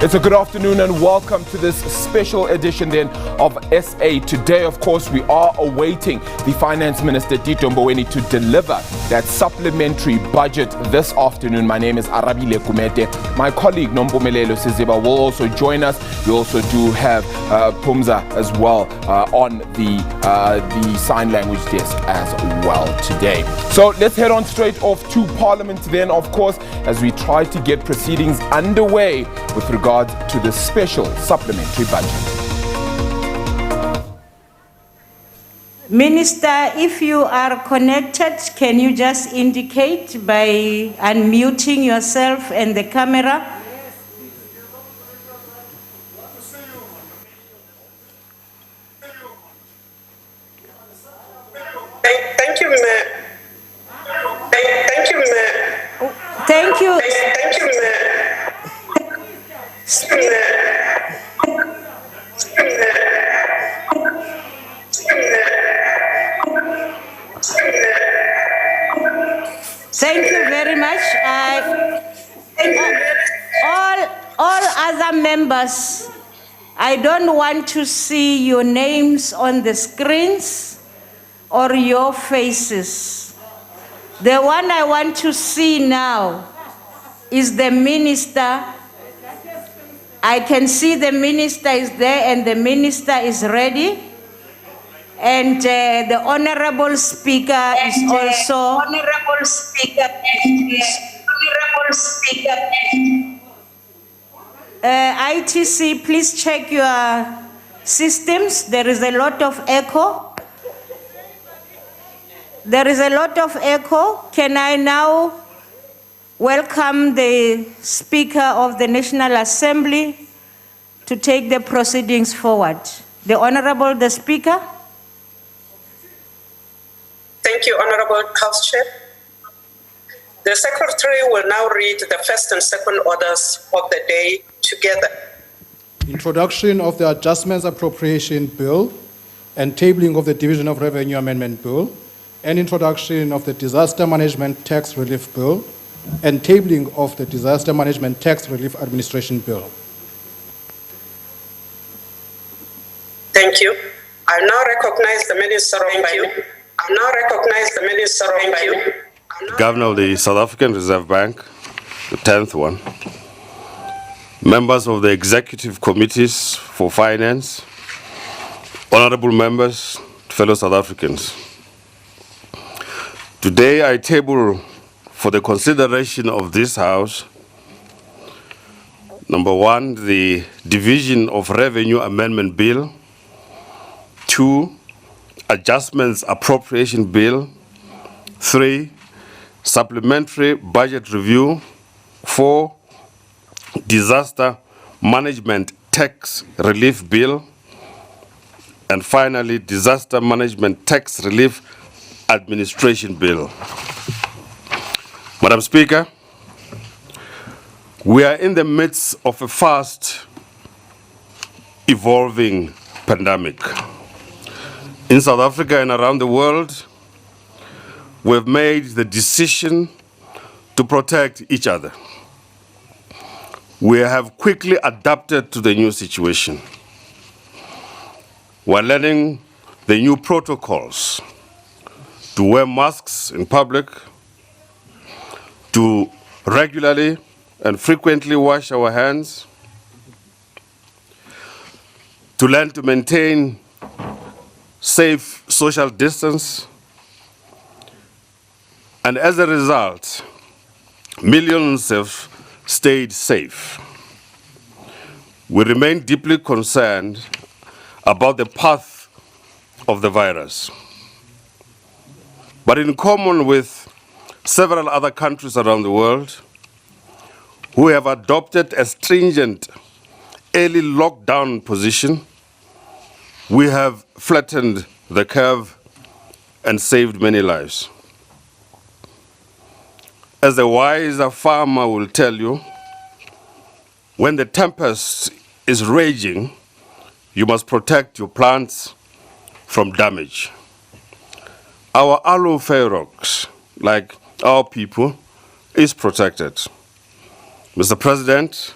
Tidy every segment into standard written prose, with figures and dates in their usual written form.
It's a good afternoon and welcome to this special edition then of SA Today. Of course, we are awaiting the Finance Minister Tito Mboweni to deliver that supplementary budget this afternoon. My name is Arabile Kumete. My colleague Nompumelelo Siziba will also join us. We also do have Pumza as well on the sign language desk as well today. So let's head on straight off to Parliament then, of course, as we try to get proceedings underway with regard to the special supplementary budget. Minister, if you are connected, can you just indicate by unmuting yourself and the camera? Thank you, Mayor. Thank you, Mayor. Thank you. Thank you, Mayor. Thank you very much. All other members, I don't want to see your names on the screens or your faces. The one I want to see now is the minister. I can see the minister is there and the minister is ready. And the Honorable Speaker is also. ITC, please check your systems. There is a lot of echo. Can I now welcome the Speaker of the National Assembly to take the proceedings forward? The Honorable the Speaker. Thank you, Honorable House Chair. The Secretary will now read the first and second orders of the day together. Introduction of the Adjustments Appropriation Bill and tabling of the Division of Revenue Amendment Bill, and introduction of the Disaster Management Tax Relief Bill, and tabling of the Disaster Management Tax Relief Administration Bill. Thank you. I now recognize the Minister of Governor of the South African Reserve Bank, the 10th one, members of the Executive Committees for Finance, honorable members, fellow South Africans. Today I table for the consideration of this House, number one, the Division of Revenue Amendment Bill, 2, Adjustments Appropriation Bill, 3, Supplementary Budget Review, 4, Disaster Management Tax Relief Bill, and finally, Disaster Management Tax Relief Administration Bill. Madam Speaker, we are in the midst of a fast evolving pandemic. In South Africa and around the world, we've made the decision to protect each other. We have quickly adapted to the new situation. We're learning the new protocols to wear masks in public, to regularly and frequently wash our hands, to learn to maintain safe social distance, and as a result, millions have stayed safe. We remain deeply concerned about the path of the virus. But in common with several other countries around the world who have adopted a stringent early lockdown position, we have flattened the curve and saved many lives. As a wiser farmer will tell you, when the tempest is raging, you must protect your plants from damage. Our aloe ferox, like our people, is protected. Mr. President,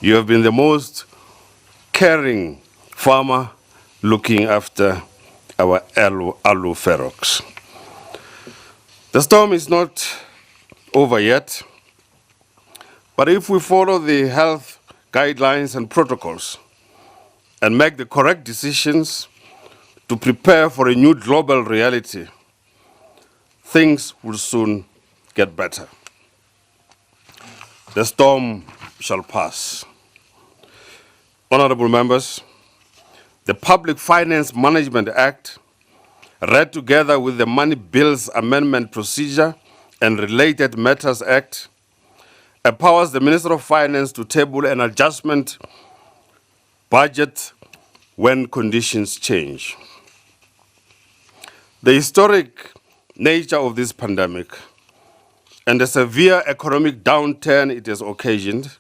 You have been the most caring farmer looking after our alu ferox. The storm is not over yet, but if we follow the health guidelines and protocols and make the correct decisions to prepare for a new global reality, things will soon get better. The storm shall pass. Honorable members, the Public Finance Management Act, read together with the Money Bills Amendment Procedure and Related Matters Act, empowers the Minister of Finance to table an adjustment budget when conditions change. The historic nature of this pandemic and the severe economic downturn it has occasioned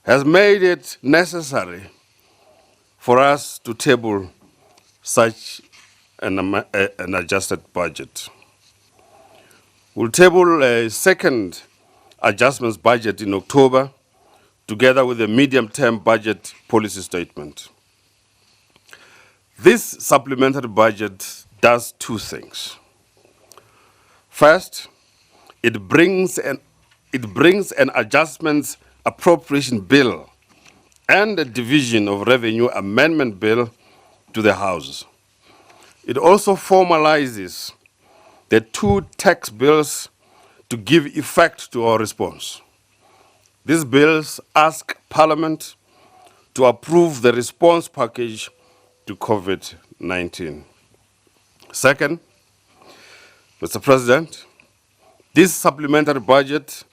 has made it necessary for us to table such an adjusted budget. We'll table a second adjustments budget in October, together with a medium-term budget policy statement. This supplementary budget does two things. First, it brings an adjustments appropriation bill and a division of revenue amendment bill to the House. It also formalizes the two tax bills to give effect to our response. These bills ask Parliament to approve the response package to COVID-19. Second, Mr. President, this supplementary budget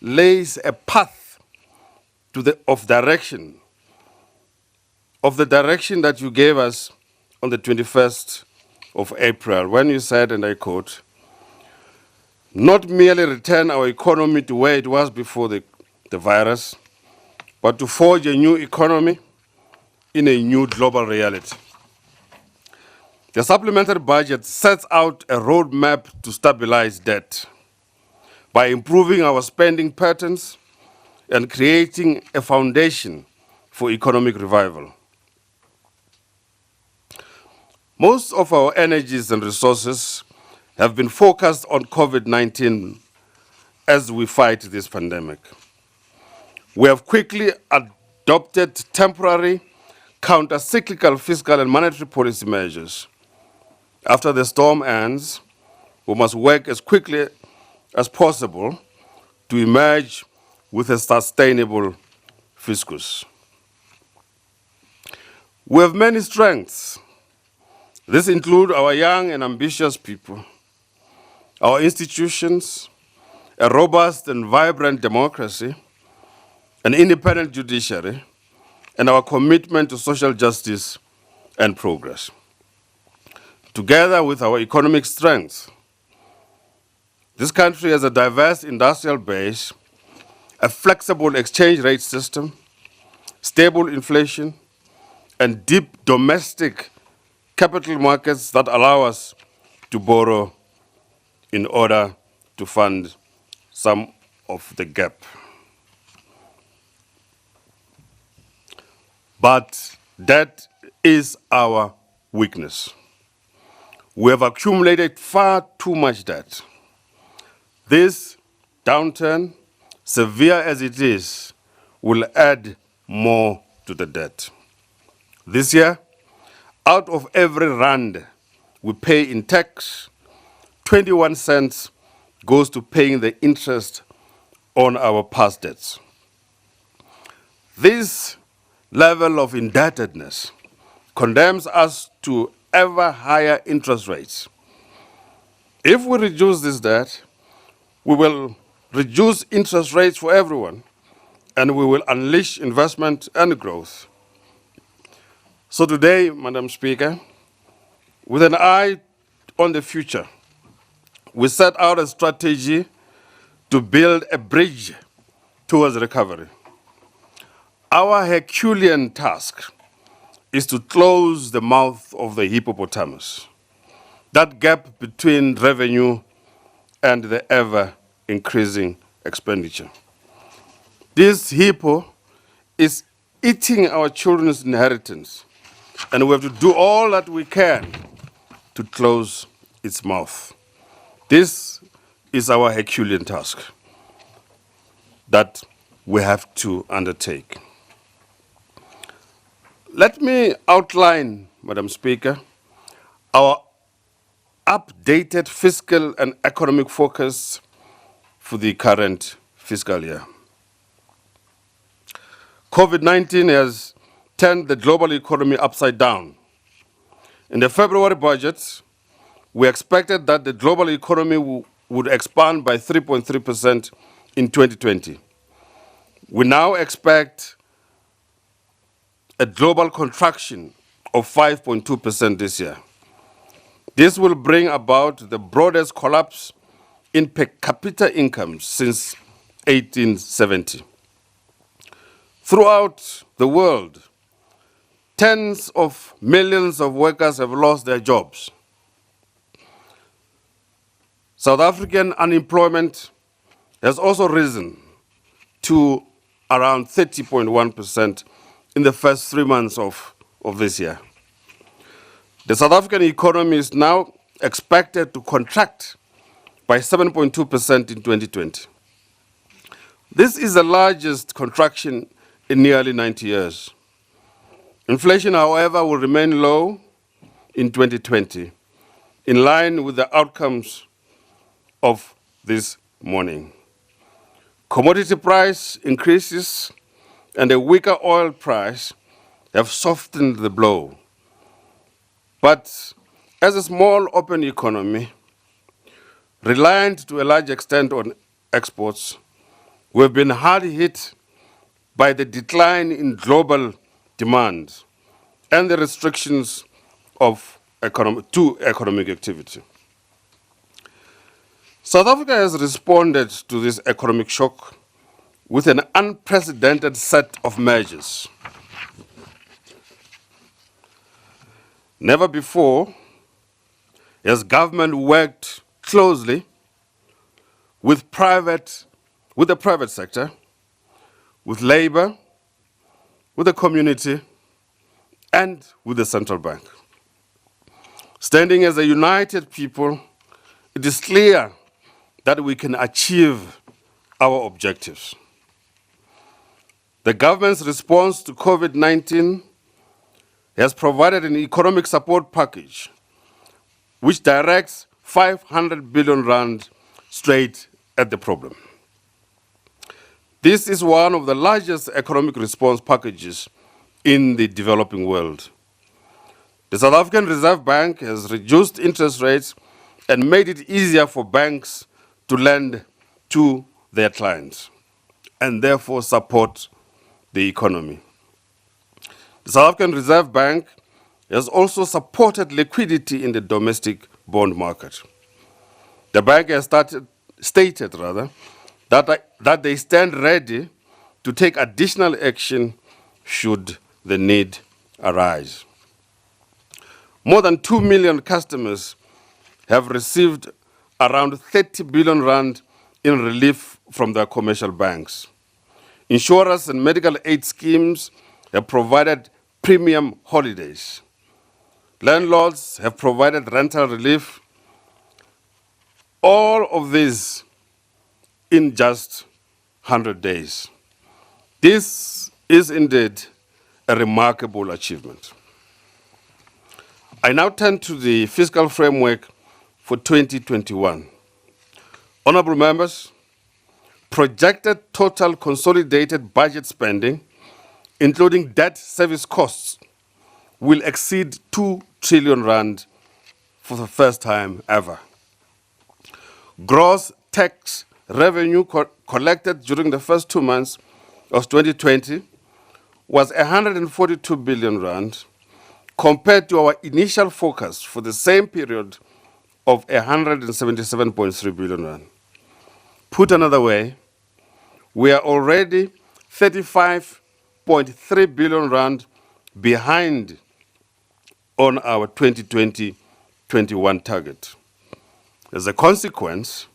lays a path to the direction that you gave us on the 21st of April, when you said, and I quote, not merely return our economy to where it was before the virus, but to forge a new economy in a new global reality. The supplementary budget sets out a roadmap to stabilize debt by improving our spending patterns and creating a foundation for economic revival. Most of our energies and resources have been focused on COVID-19 as we fight this pandemic. We have quickly adopted temporary, counter-cyclical fiscal and monetary policy measures. After the storm ends, we must work as quickly as possible to emerge with a sustainable fiscus. We have many strengths. This includes our young and ambitious people, our institutions, a robust and vibrant democracy, an independent judiciary, and our commitment to social justice and progress. Together with our economic strength, this country has a diverse industrial base, a flexible exchange rate system, stable inflation, and deep domestic capital markets that allow us to borrow in order to fund some of the gap. But that is our weakness. We have accumulated far too much debt. This downturn, severe as it is, will add more to the debt. This year, out of every rand we pay in tax, 21 cents goes to paying the interest on our past debts. This level of indebtedness condemns us to ever higher interest rates. If we reduce this debt, we will reduce interest rates for everyone, and we will unleash investment and growth. So today, Madam Speaker, with an eye on the future, we set out a strategy to build a bridge towards recovery. Our Herculean task is to close the mouth of the hippopotamus, that gap between revenue and the ever-increasing expenditure. This hippo is eating our children's inheritance, and we have to do all that we can to close its mouth. This is our Herculean task that we have to undertake. Let me outline, Madam Speaker, our updated fiscal and economic focus for the current fiscal year. COVID-19 has turned the global economy upside down. In the February budget, we expected that the global economy would expand by 3.3% in 2020. We now expect a global contraction of 5.2% this year. This will bring about the broadest collapse in per capita incomes since 1870. Throughout the world, tens of millions of workers have lost their jobs. South African unemployment has also risen to around 30.1% in the first 3 months of this year. The South African economy is now expected to contract by 7.2% in 2020. This is the largest contraction in nearly 90 years. Inflation, however, will remain low in 2020, in line with the outcomes of this morning. Commodity price increases and a weaker oil price have softened the blow. But as a small open economy, reliant to a large extent on exports, we have been hard hit by the decline in global demand and the restrictions of economic activity. South Africa has responded to this economic shock with an unprecedented set of measures. Never before has government worked closely with the private sector, with labor, with the community, and with the central bank. Standing as a united people, it is clear that we can achieve our objectives. The government's response to COVID-19 has provided an economic support package which directs 500 billion rand straight at the problem. This is one of the largest economic response packages in the developing world. The South African Reserve Bank has reduced interest rates and made it easier for banks to lend to their clients and therefore support the economy. The South African Reserve Bank has also supported liquidity in the domestic bond market. The bank has stated that they stand ready to take additional action should the need arise. More than 2 million customers have received around 30 billion rand in relief from their commercial banks. Insurance and medical aid schemes have provided premium holidays. Landlords have provided rental relief. All of this in just 100 days. This is indeed a remarkable achievement. I now turn to the fiscal framework for 2021. Honorable members, projected total consolidated budget spending, including debt service costs, will exceed 2 trillion rand for the first time ever. Gross tax revenue collected during the first 2 months of 2020 was 142 billion rand, compared to our initial forecast for the same period of 177.3 billion rand. Put another way, we are already 35.3 billion rand behind on our 2020-21 target. As a consequence,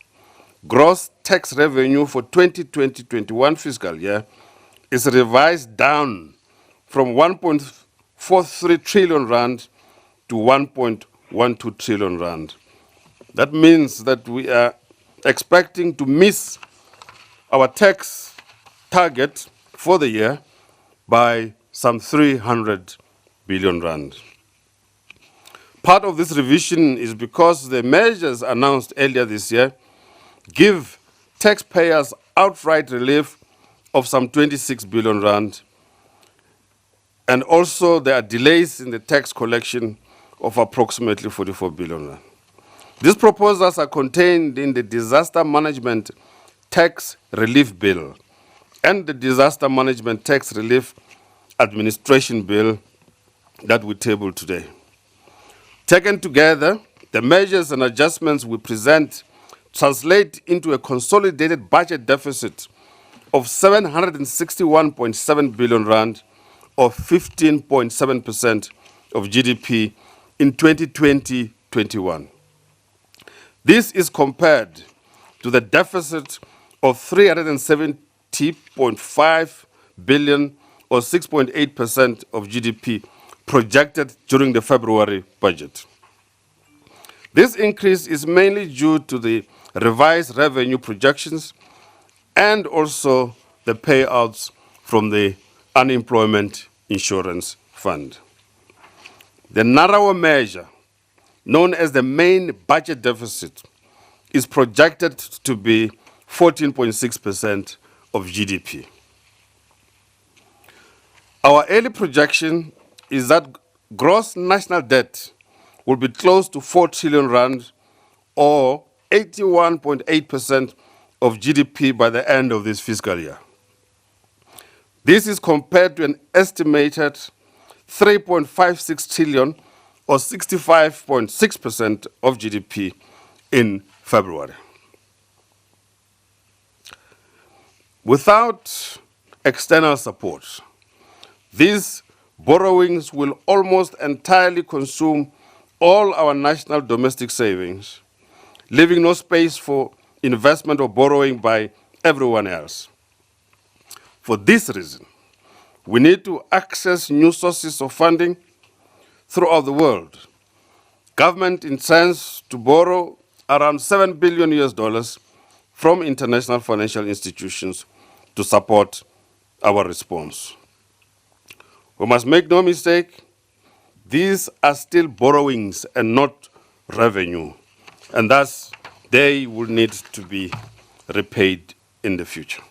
gross tax revenue for 2020-21 fiscal year is revised down from 1.43 trillion rand to 1.12 trillion rand. That means that we are expecting to miss our tax target for the year by some 300 billion rand. Part of this revision is because the measures announced earlier this year give taxpayers outright relief of some 26 billion rand, and also there are delays in the tax collection of approximately 44 billion rand. These proposals are contained in the Disaster Management Tax Relief Bill and the Disaster Management Tax Relief Administration Bill that we tabled today. Taken together, the measures and adjustments we present translate into a consolidated budget deficit of 761.7 billion rand, or 15.7% of GDP in 2020-21. This is compared to the deficit of 370.5 billion, or 6.8% of GDP, projected during the February budget. This increase is mainly due to the revised revenue projections and also the payouts from the Unemployment Insurance Fund. The narrower measure, known as the main budget deficit, is projected to be 14.6% of GDP. Our early projection is that gross national debt will be close to 4 trillion rand, or 81.8% of GDP by the end of this fiscal year. This is compared to an estimated 3.56 trillion, or 65.6% of GDP in February. Without external support, these borrowings will almost entirely consume all our national domestic savings, leaving no space for investment or borrowing by everyone else. For this reason, we need to access new sources of funding throughout the world. Government intends to borrow around $7 billion from international financial institutions to support our response. We must make no mistake, these are still borrowings and not revenue, and thus they will need to be repaid in the future.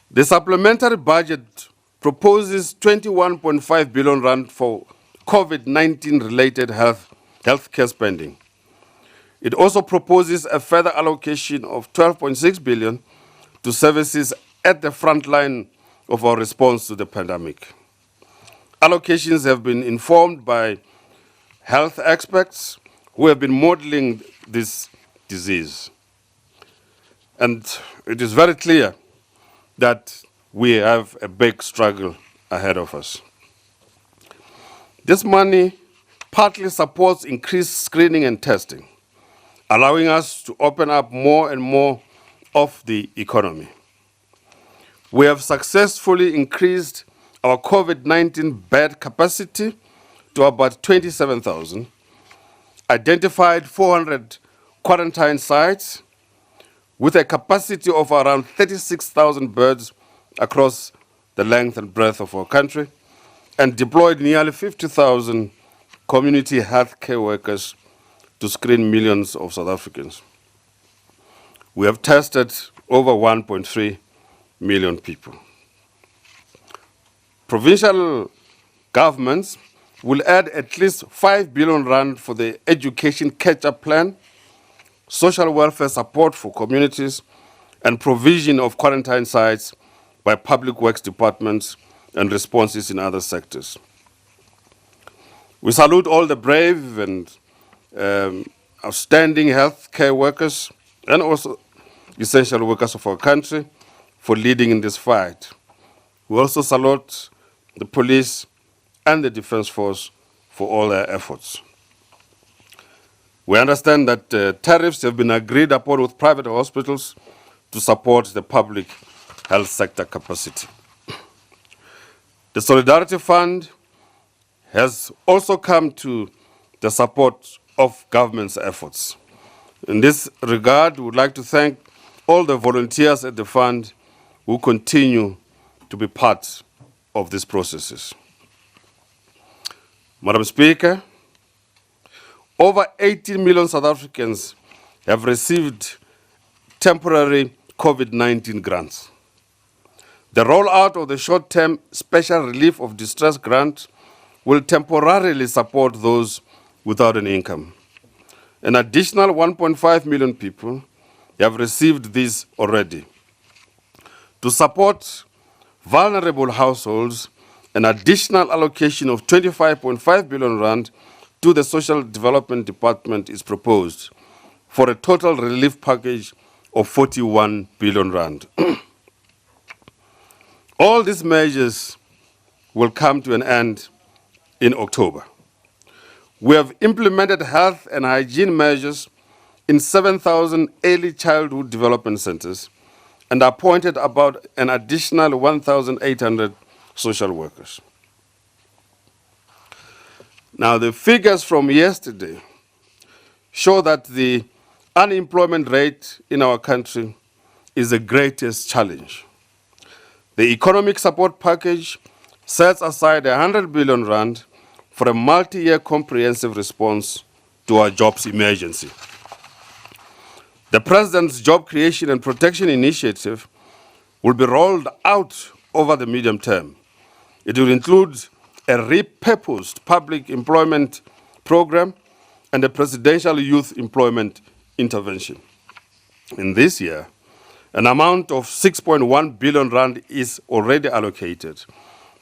The supplementary budget proposes 21.5 billion rand for COVID-19 related healthcare spending. It also proposes a further allocation of 12.6 billion to services at the front line of our response to the pandemic. Allocations have been informed by health experts who have been modeling this disease. And it is very clear that we have a big struggle ahead of us. This money partly supports increased screening and testing, allowing us to open up more and more of the economy. We have successfully increased our COVID-19 bed capacity to about 27,000, identified 400 quarantine sites with a capacity of around 36,000 beds across the length and breadth of our country, and deployed nearly 50,000 community health care workers to screen millions of South Africans. We have tested over 1.3 million people. Provincial governments will add at least 5 billion rand for the education catch-up plan, social welfare support for communities, and provision of quarantine sites by public works departments and responses in other sectors. We salute all the brave and outstanding healthcare workers and also essential workers of our country for leading in this fight. We also salute the police and the Defence Force for all their efforts. We understand that tariffs have been agreed upon with private hospitals to support the public health sector capacity. The Solidarity Fund has also come to the support of government's efforts. In this regard, we would like to thank all the volunteers at the fund who continue to be part of these processes. Madam Speaker, over 18 million South Africans have received temporary COVID-19 grants. The rollout of the short-term special relief of distress grant will temporarily support those without an income. An additional 1.5 million people have received this already. To support vulnerable households, an additional allocation of 25.5 billion rand to the Social Development Department is proposed for a total relief package of 41 billion rand. All these measures will come to an end in October. We have implemented health and hygiene measures in 7,000 early childhood development centers and appointed about an additional 1,800 social workers. Now, the figures from yesterday show that the unemployment rate in our country is the greatest challenge. The economic support package sets aside 100 billion rand for a multi-year comprehensive response to our jobs emergency. The President's Job Creation and Protection Initiative will be rolled out over the medium term. It will include a repurposed public employment program and a presidential youth employment intervention. In this year, an amount of 6.1 billion rand is already allocated,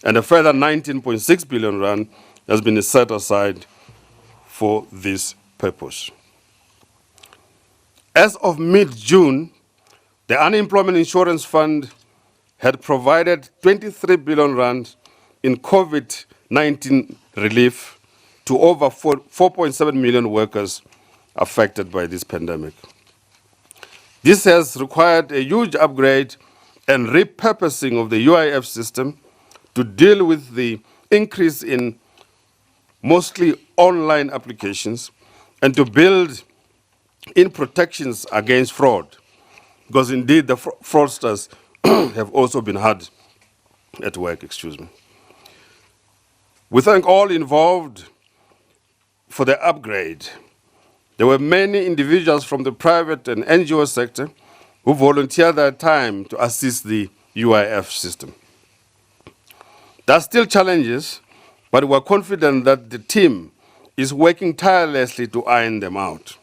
and a further 19.6 billion rand has been set aside for this purpose. As of mid-June, the Unemployment Insurance Fund had provided 23 billion rand in COVID-19 relief to over 4.7 million workers affected by this pandemic. This has required a huge upgrade and repurposing of the UIF system to deal with the increase in mostly online applications and to build in protections against fraud, because indeed the fraudsters have also been hard at work, We thank all involved for the upgrade. There were many individuals from the private and NGO sector who volunteered their time to assist the UIF system. There are still challenges, but we're confident that the team is working tirelessly to iron them out.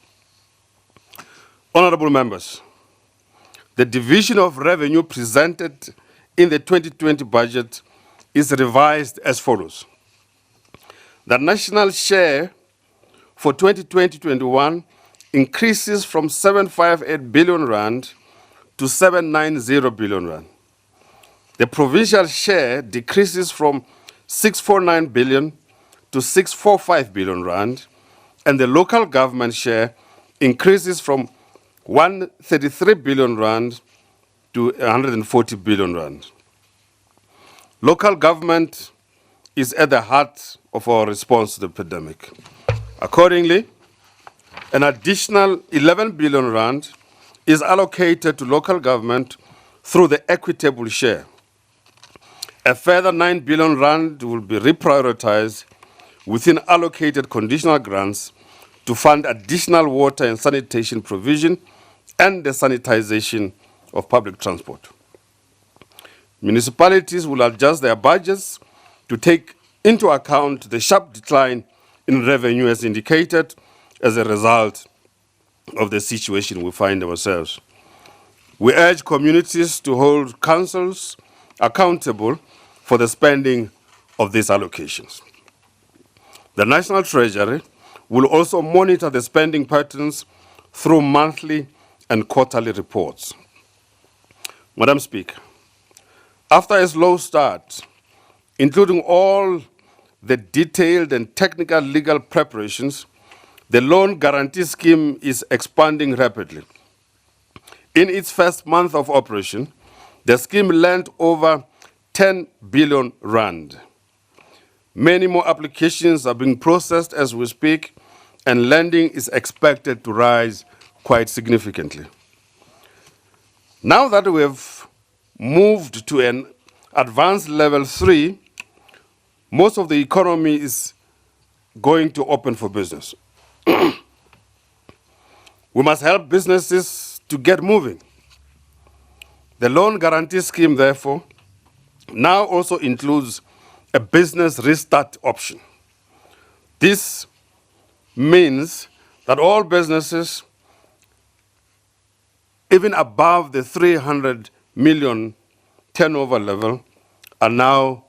Honorable members, the division of revenue presented in the 2020 budget is revised as follows. The national share for 2020-21 increases from 758 billion rand to 790 billion rand. The provincial share decreases from 649 billion to 645 billion rand, and the local government share increases from 133 billion rand to 140 billion rand. Local government is at the heart of our response to the pandemic. Accordingly, an additional 11 billion rand is allocated to local government through the equitable share. A further 9 billion rand will be reprioritized within allocated conditional grants to fund additional water and sanitation provision and the sanitization of public transport. Municipalities will adjust their budgets to take into account the sharp decline in revenue as indicated as a result of the situation we find ourselves. We urge communities to hold councils accountable for the spending of these allocations. The National Treasury will also monitor the spending patterns through monthly and quarterly reports. Madam Speaker, after a slow start, including all the detailed and technical legal preparations, the loan guarantee scheme is expanding rapidly. In its first month of operation, The scheme lent over 10 billion rand. Many more applications are being processed as we speak, and lending is expected to rise quite significantly. Now that we have moved to an advanced level 3, most of the economy is going to open for business. We must help businesses to get moving. The loan guarantee scheme, therefore, now also includes a business restart option. This means that all businesses, even above the 300 million turnover level, are now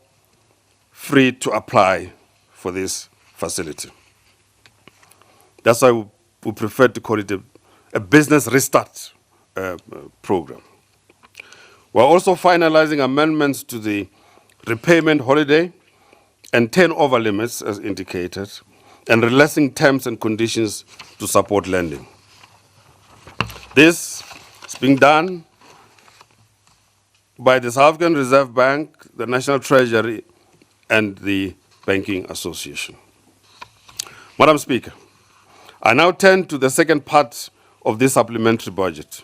free to apply for this facility. That's why we prefer to call it a business restart program. We're also finalizing amendments to the repayment holiday and turnover limits as indicated, and relaxing terms and conditions to support lending. This is being done by the South African Reserve Bank, the National Treasury, and the Banking Association. Madam Speaker, I now turn to the second part of this supplementary budget,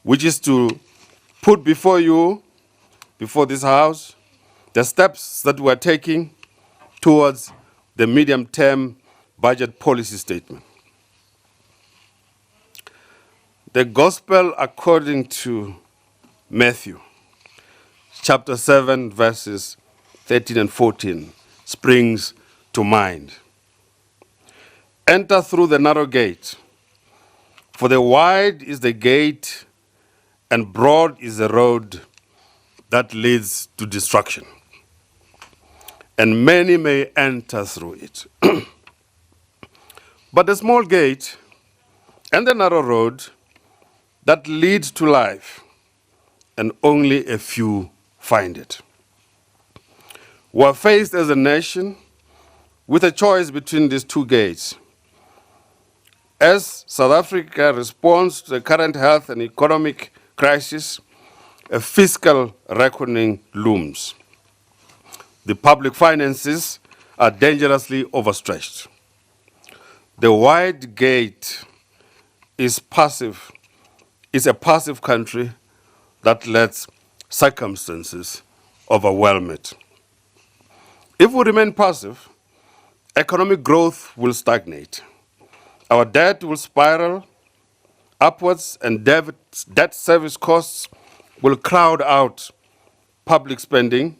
which is to put before you, before this House, the steps that we're taking towards the medium-term budget policy statement. The Gospel according to Matthew, chapter 7, verses 13 and 14, springs to mind. Enter through the narrow gate, for the wide is the gate and broad is the road that leads to destruction, and many may enter through it. But the small gate and the narrow road that leads to life, and only a few find it. We are faced as a nation with a choice between these two gates. As South Africa responds to the current health and economic crisis, a fiscal reckoning looms. The public finances are dangerously overstretched. The wide gate is a passive country that lets circumstances overwhelm it. If we remain passive, economic growth will stagnate. Our debt will spiral upwards, and debt service costs will crowd out public spending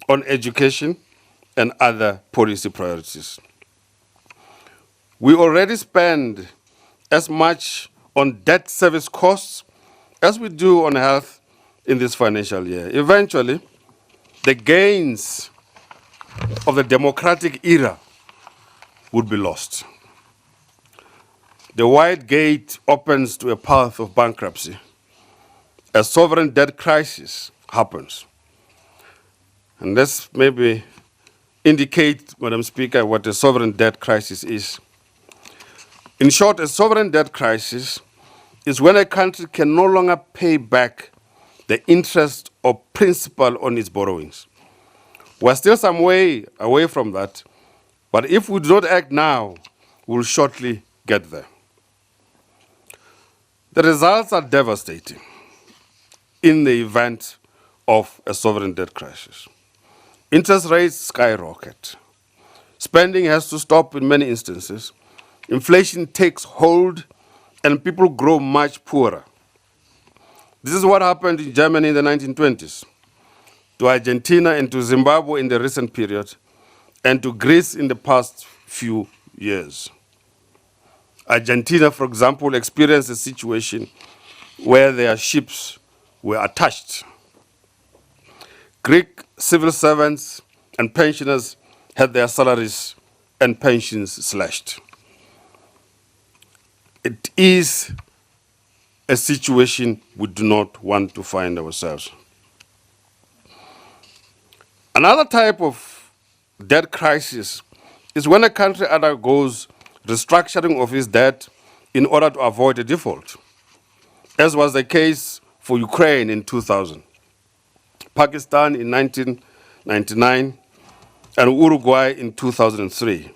on education and other policy priorities. We already spend as much on debt service costs as we do on health in this financial year. Eventually, the gains of the democratic era would be lost. The wide gate opens to a path of bankruptcy. A sovereign debt crisis happens. And let's maybe indicate, Madam Speaker, what a sovereign debt crisis is. In short, a sovereign debt crisis is when a country can no longer pay back the interest or principal on its borrowings. We're still some way away from that, but if we do not act now, we'll shortly get there. The results are devastating in the event of a sovereign debt crisis. Interest rates skyrocket. Spending has to stop in many instances. Inflation takes hold and people grow much poorer. This is what happened in Germany in the 1920s, to Argentina and to Zimbabwe in the recent period, and to Greece in the past few years. Argentina, for example, experienced a situation where their ships were attached. Greek civil servants and pensioners had their salaries and pensions slashed. It is a situation we do not want to find ourselves. Another type of debt crisis is when a country undergoes restructuring of its debt in order to avoid a default, as was the case for Ukraine in 2000, Pakistan in 1999, and Uruguay in 2003.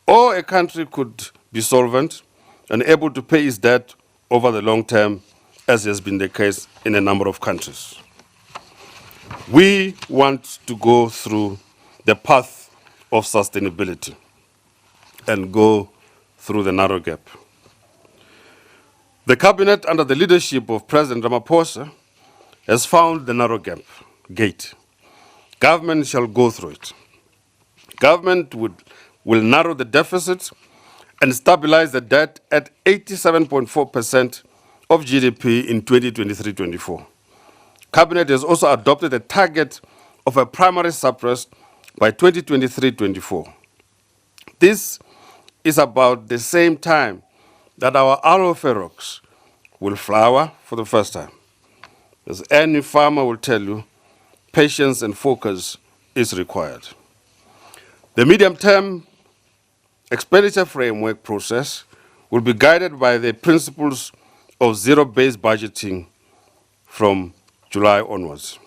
Or a country could be solvent and able to pay its debt over the long term, as has been the case in a number of countries. We want to go through the path of sustainability and go through the narrow gap. The cabinet, under the leadership of President Ramaphosa, has found the narrow gate. Government shall go through it. Government will narrow the deficit and stabilize the debt at 87.4% of GDP in 2023-24. Cabinet has also adopted a target of a primary surplus by 2023-24. This is about the same time that our aloe ferox will flower for the first time. As any farmer will tell you, patience and focus is required. The medium-term expenditure framework process will be guided by the principles of zero-based budgeting from July onwards.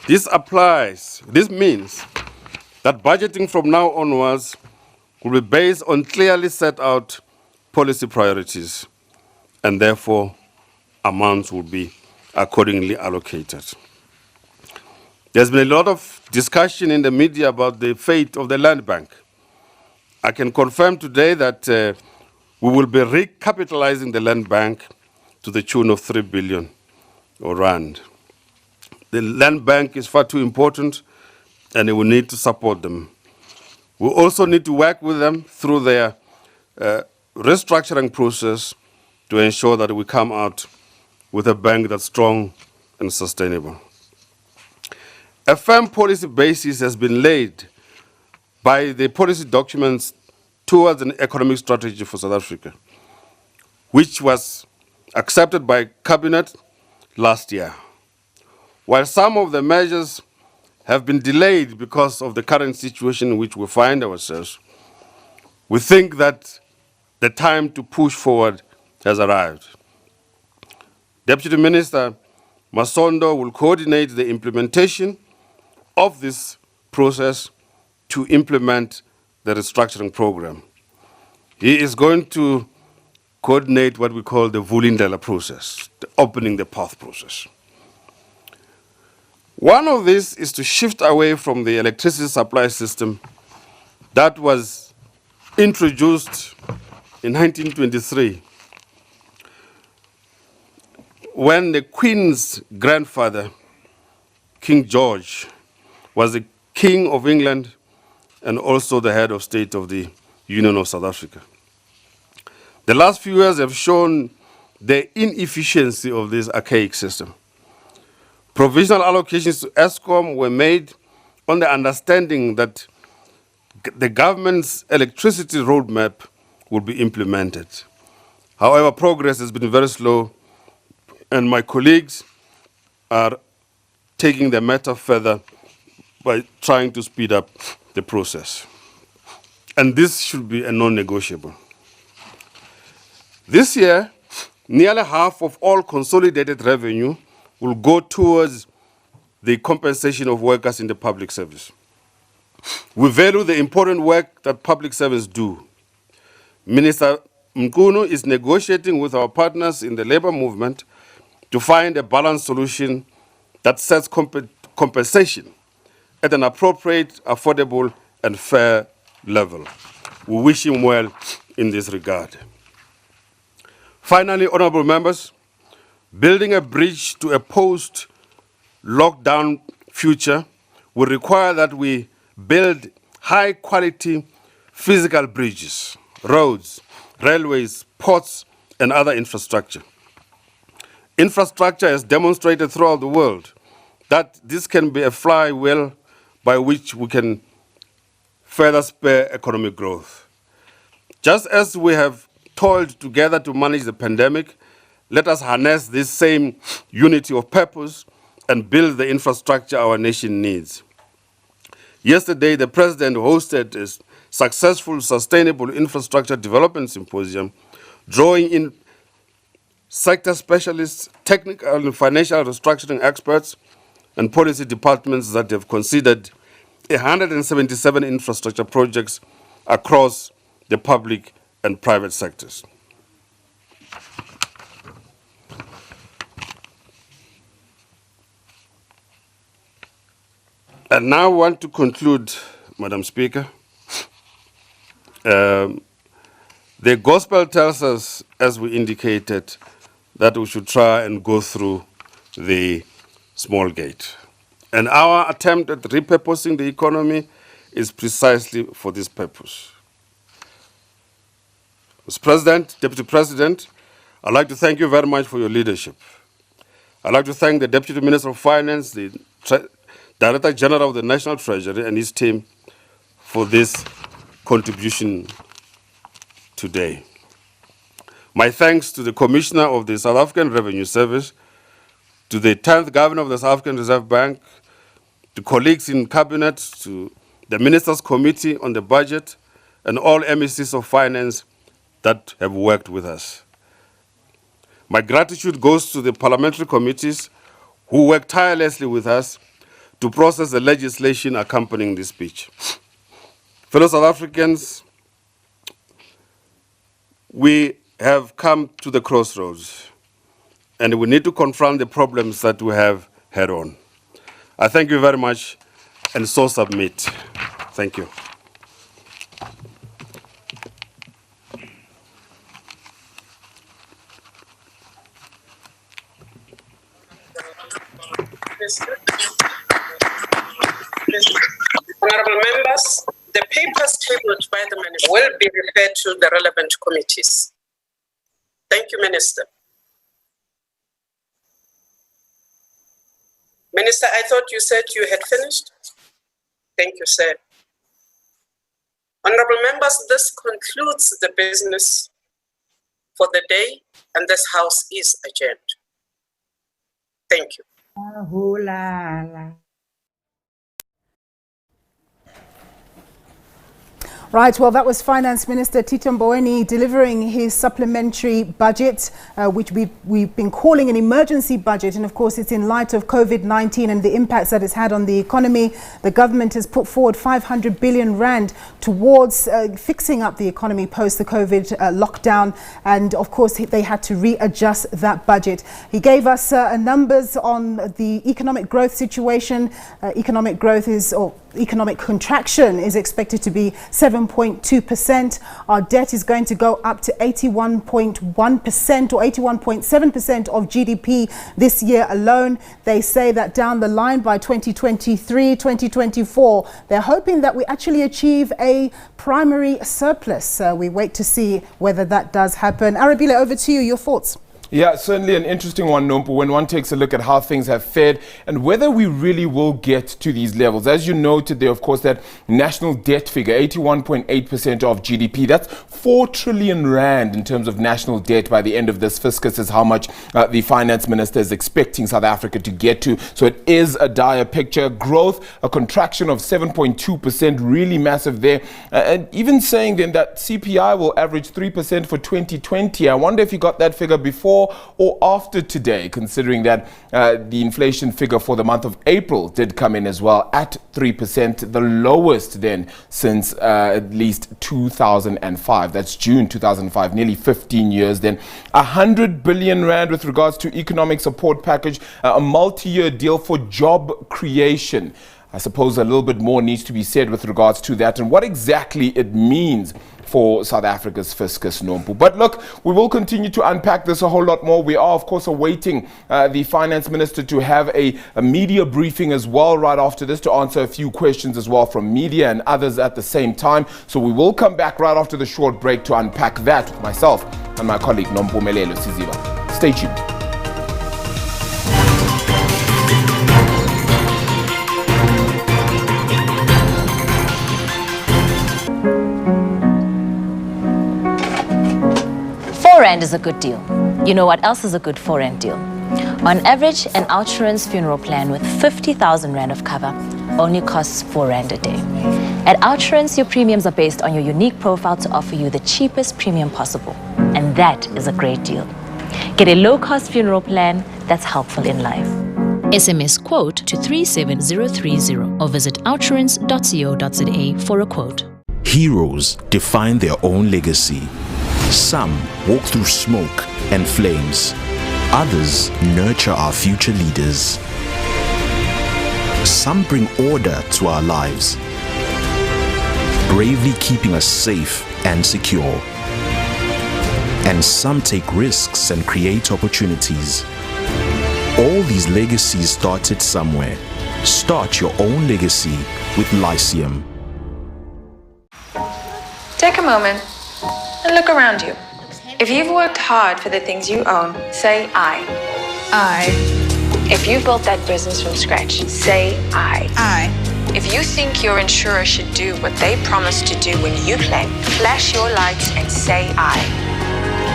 This means that budgeting from now onwards will be based on clearly set out policy priorities, and therefore amounts will be accordingly allocated. There's been a lot of discussion in the media about the fate of the land bank. I can confirm today that we will be recapitalizing the land bank to the tune of 3 billion rand. The land bank is far too important, and we need to support them. We also need to work with them through their restructuring process to ensure that we come out with a bank that's strong and sustainable. A firm policy basis has been laid by the policy documents towards an economic strategy for South Africa, which was accepted by Cabinet last year. While some of the measures have been delayed because of the current situation in which we find ourselves, we think that the time to push forward has arrived. Deputy Minister Masondo will coordinate the implementation of this process to implement the restructuring program. He is going to coordinate what we call the Vulindlela process, the opening the path process. One of these is to shift away from the electricity supply system that was introduced in 1923 when the Queen's grandfather, King George, was the King of England and also the head of state of the Union of South Africa. The last few years have shown the inefficiency of this archaic system. Provisional allocations to Eskom were made on the understanding that the government's electricity roadmap would be implemented. However, progress has been very slow, and my colleagues are taking the matter further by trying to speed up the process. And this should be a non-negotiable. This year, nearly half of all consolidated revenue will go towards the compensation of workers in the public service. We value the important work that public servants do. Minister Mkunu is negotiating with our partners in the labor movement to find a balanced solution that sets compensation at an appropriate, affordable, and fair level. We wish him well in this regard. Finally, honorable members, building a bridge to a post-lockdown future will require that we build high-quality physical bridges, roads, railways, ports, and other infrastructure. Infrastructure has demonstrated throughout the world that this can be a flywheel by which we can further spur economic growth. Just as we have toiled together to manage the pandemic, let us harness this same unity of purpose and build the infrastructure our nation needs. Yesterday, the President hosted a successful Sustainable Infrastructure Development Symposium, drawing in sector specialists, technical and financial restructuring experts, and policy departments that have considered 177 infrastructure projects across the public and private sectors. And now I want to conclude, Madam Speaker. The gospel tells us, as we indicated, that we should try and go through the small gate. And our attempt at repurposing the economy is precisely for this purpose. Mr. President, Deputy President, I'd like to thank you very much for your leadership. I'd like to thank the Deputy Minister of Finance, the Director General of the National Treasury and his team for this contribution today. My thanks to the Commissioner of the South African Revenue Service, to the 10th Governor of the South African Reserve Bank, to colleagues in Cabinet, to the Ministers' Committee on the Budget, and all MECs of Finance that have worked with us. My gratitude goes to the parliamentary committees who worked tirelessly with us to process the legislation accompanying this speech. Fellow South Africans, we have come to the crossroads, and we need to confront the problems that we have head on. I thank you very much, and so submit. Thank you. Honorable members, the papers tabled by the Minister will be referred to the relevant committees. Thank you, Minister. Minister, I thought you said you had finished. Thank you, sir. Honorable members, this concludes the business for the day, and this House is adjourned. Thank you. Right, well, that was Finance Minister Tito Mboweni delivering his supplementary budget, which we've been calling an emergency budget. And of course, it's in light of COVID-19 and the impacts that it's had on the economy. The government has put forward 500 billion rand towards fixing up the economy post the COVID lockdown. And of course, they had to readjust that budget. He gave us numbers on the economic growth situation. Economic growth economic contraction is expected to be 7.2%. Our debt is going to go up to 81.1% or 81.7% of GDP this year alone. They say that down the line by 2023, 2024, they're hoping that we actually achieve a primary surplus. We wait to see whether that does happen. Arabile, over to you. Your thoughts? Yeah, certainly an interesting one, Nompu, when one takes a look at how things have fared and whether we really will get to these levels. As you noted there, of course, that national debt figure, 81.8% of GDP, that's 4 trillion rand in terms of national debt by the end of this fiscus is how much the finance minister is expecting South Africa to get to. So it is a dire picture. Growth, a contraction of 7.2%, really massive there. And even saying then that CPI will average 3% for 2020. I wonder if you got that figure before or after today, considering that the inflation figure for the month of April did come in as well at 3%, the lowest then since at least 2005. That's June 2005, nearly 15 years then. 100 billion rand with regards to economic support package, a multi-year deal for job creation. I suppose a little bit more needs to be said with regards to that and what exactly it means for South Africa's fiscus, Nompu. But look, we will continue to unpack this a whole lot more. We are, of course, awaiting the finance minister to have a media briefing as well right after this to answer a few questions as well from media and others at the same time. So we will come back right after the short break to unpack that with myself and my colleague Nompu Melelo Siziba. Stay tuned. R4 is a good deal. You know what else is a good 4 rand deal? On average, an OUTsurance funeral plan with 50,000 rand of cover only costs 4 rand a day. At OUTsurance, your premiums are based on your unique profile to offer you the cheapest premium possible. And that is a great deal. Get a low-cost funeral plan that's helpful in life. SMS quote to 37030 or visit outsurance.co.za for a quote. Heroes define their own legacy. Some walk through smoke and flames. Others nurture our future leaders. Some bring order to our lives, bravely keeping us safe and secure. And some take risks and create opportunities. All these legacies started somewhere. Start your own legacy with Lyceum. Take a moment and look around you. If you've worked hard for the things you own, say I. If you built that business from scratch, say I. If you think your insurer should do what they promised to do when you claim, flash your lights and say I.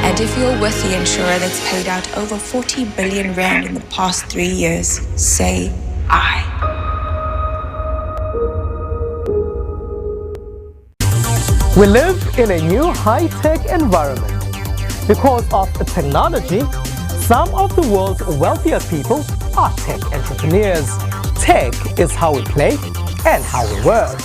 And if you're with the insurer that's paid out over 40 billion rand in the past 3 years, say I. We live in a new high-tech environment. Because of technology, some of the world's wealthiest people are tech entrepreneurs. Tech is how we play and how we work.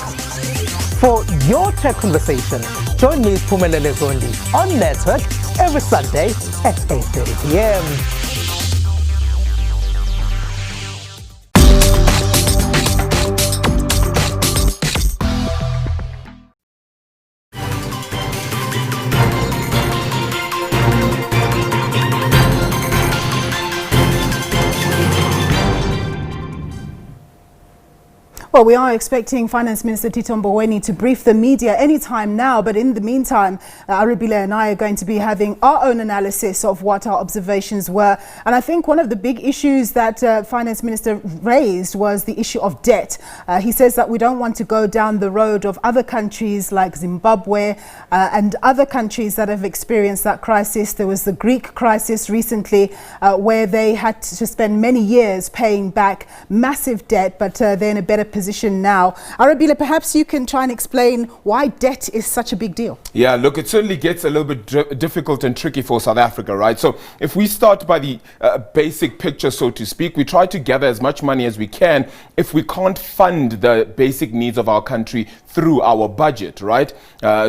For your tech conversation, join me, Phumelele Zondi, on Network every Sunday at 8:30 p.m. Well, we are expecting Finance Minister Tito Mboweni to brief the media anytime now, but in the meantime, Arabile and I are going to be having our own analysis of what our observations were. And I think one of the big issues that Finance Minister raised was the issue of debt. He says that we don't want to go down the road of other countries like Zimbabwe and other countries that have experienced that crisis. There was the Greek crisis recently where they had to spend many years paying back massive debt, but they're in a better position now. Arabile, perhaps you can try and explain why debt is such a big deal. Yeah, look, it certainly gets a little bit difficult and tricky for South Africa, right? So if we start by the basic picture, so to speak, we try to gather as much money as we can if we can't fund the basic needs of our country through our budget, right?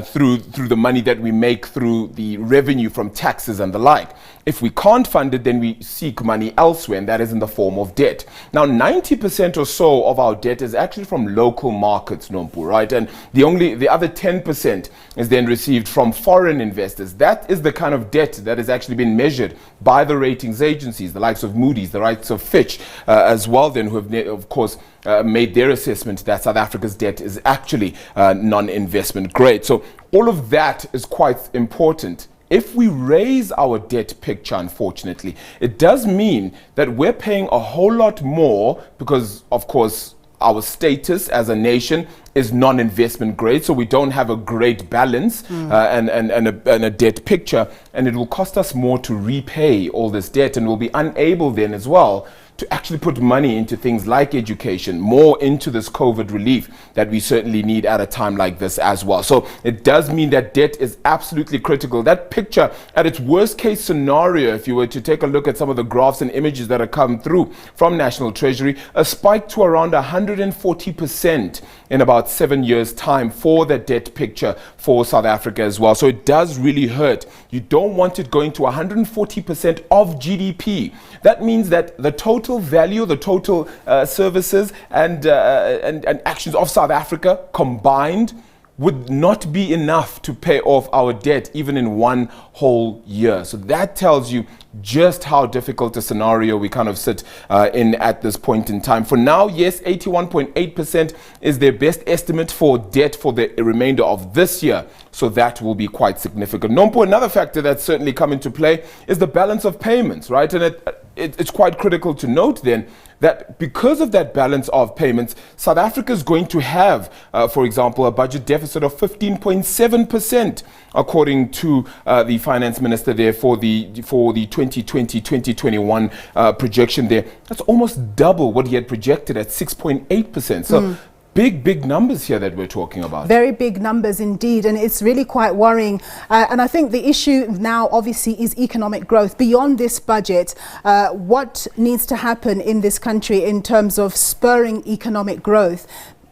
Through the money that we make through the revenue from taxes and the like. If we can't fund it, then we seek money elsewhere, and that is in the form of debt. Now, 90% or so of our debt is actually from local markets, Nompu, right? And the other 10% is then received from foreign investors. That is the kind of debt that has actually been measured by the ratings agencies, the likes of Moody's, the likes of Fitch, as well, then, who have, of course, made their assessment that South Africa's debt is actually non-investment grade. So all of that is quite important. If we raise our debt picture, unfortunately, it does mean that we're paying a whole lot more because, of course, our status as a nation is non-investment grade, so we don't have a great balance and a debt picture, and it will cost us more to repay all this debt, and we'll be unable then as well to actually put money into things like education, more into this COVID relief that we certainly need at a time like this as well. So it does mean that debt is absolutely critical. That picture at its worst case scenario, if you were to take a look at some of the graphs and images that have come through from National Treasury, a spike to around 140% in about 7 years' time for the debt picture for South Africa as well. So it does really hurt. You don't want it going to 140% of GDP. That means that the total value, the total services and actions of South Africa combined would not be enough to pay off our debt even in one whole year. So that tells you just how difficult a scenario we kind of sit in at this point in time. For now, yes, 81.8% is their best estimate for debt for the remainder of this year. So that will be quite significant. Nompo, another factor that's certainly come into play is the balance of payments, right? And it's quite critical to note then that because of that balance of payments, South Africa is going to have, for example, a budget deficit of 15.7%, according to the finance minister there for the 2020-2021 projection there. That's almost double what he had projected at 6.8%. So big numbers here that we're talking about. Very big numbers indeed, and it's really quite worrying. And I think the issue now obviously is economic growth. Beyond this budget, what needs to happen in this country in terms of spurring economic growth?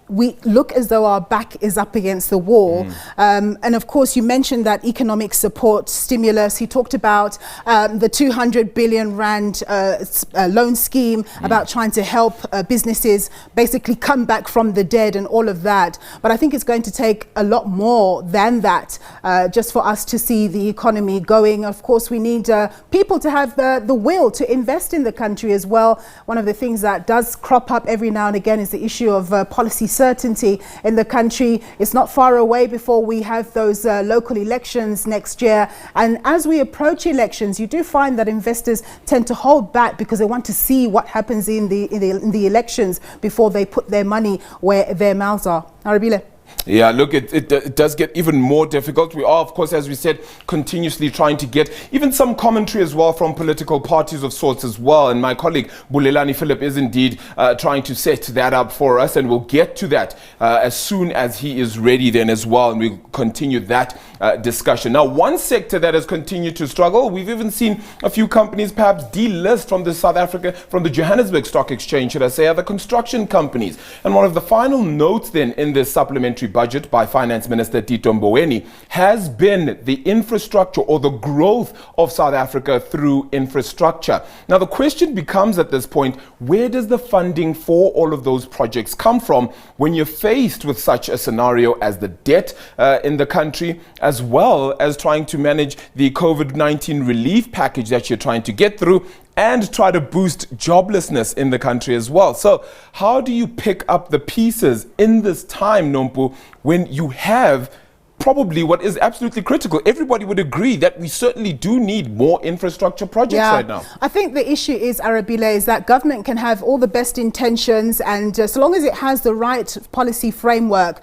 We look as though our back is up against the wall. And of course, you mentioned that economic support stimulus. He talked about the 200 billion rand loan scheme, about trying to help businesses basically come back from the dead and all of that. But I think it's going to take a lot more than that just for us to see the economy going. Of course, we need people to have the will to invest in the country as well. One of the things that does crop up every now and again is the issue of policy certainty in the country. It's not far away before we have those local elections next year. And as we approach elections, you do find that investors tend to hold back because they want to see what happens in the elections before they put their money where their mouths are. Arabile. Yeah, look, it does get even more difficult. We are, of course, as we said, continuously trying to get even some commentary as well from political parties of sorts as well. And my colleague Bulelani Philip is indeed trying to set that up for us, and we'll get to that as soon as he is ready then as well, and we'll continue that discussion. Now, one sector that has continued to struggle, we've even seen a few companies perhaps delist from the Johannesburg Stock Exchange, should I say, are the construction companies. And one of the final notes then in this supplementary budget by Finance Minister Tito Mboweni has been the infrastructure or the growth of South Africa through infrastructure. Now, the question becomes at this point, where does the funding for all of those projects come from when you're faced with such a scenario as the debt in the country, as well as trying to manage the COVID-19 relief package that you're trying to get through and try to boost joblessness in the country as well? So how do you pick up the pieces in this time, Nompu, when you have probably what is absolutely critical? Everybody would agree that we certainly do need more infrastructure projects right now. I think the issue is, Arabile, is that government can have all the best intentions, and so long as it has the right policy framework,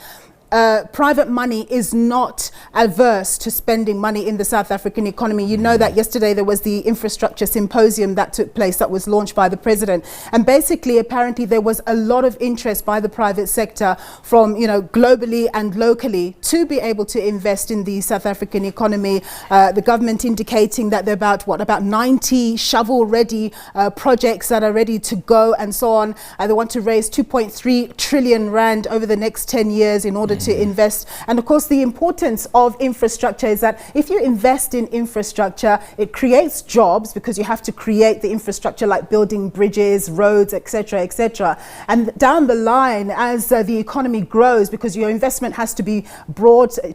private money is not adverse to spending money in the South African economy. You know that yesterday there was the infrastructure symposium that took place that was launched by the president. And basically, apparently, there was a lot of interest by the private sector from, globally and locally to be able to invest in the South African economy. The government indicating that there are about 90 shovel-ready projects that are ready to go and so on. They want to raise 2.3 trillion rand over the next 10 years in order to invest. And of course, the importance of infrastructure is that if you invest in infrastructure, it creates jobs because you have to create the infrastructure like building bridges, roads, etc., etc. And down the line, as the economy grows, because your investment has to be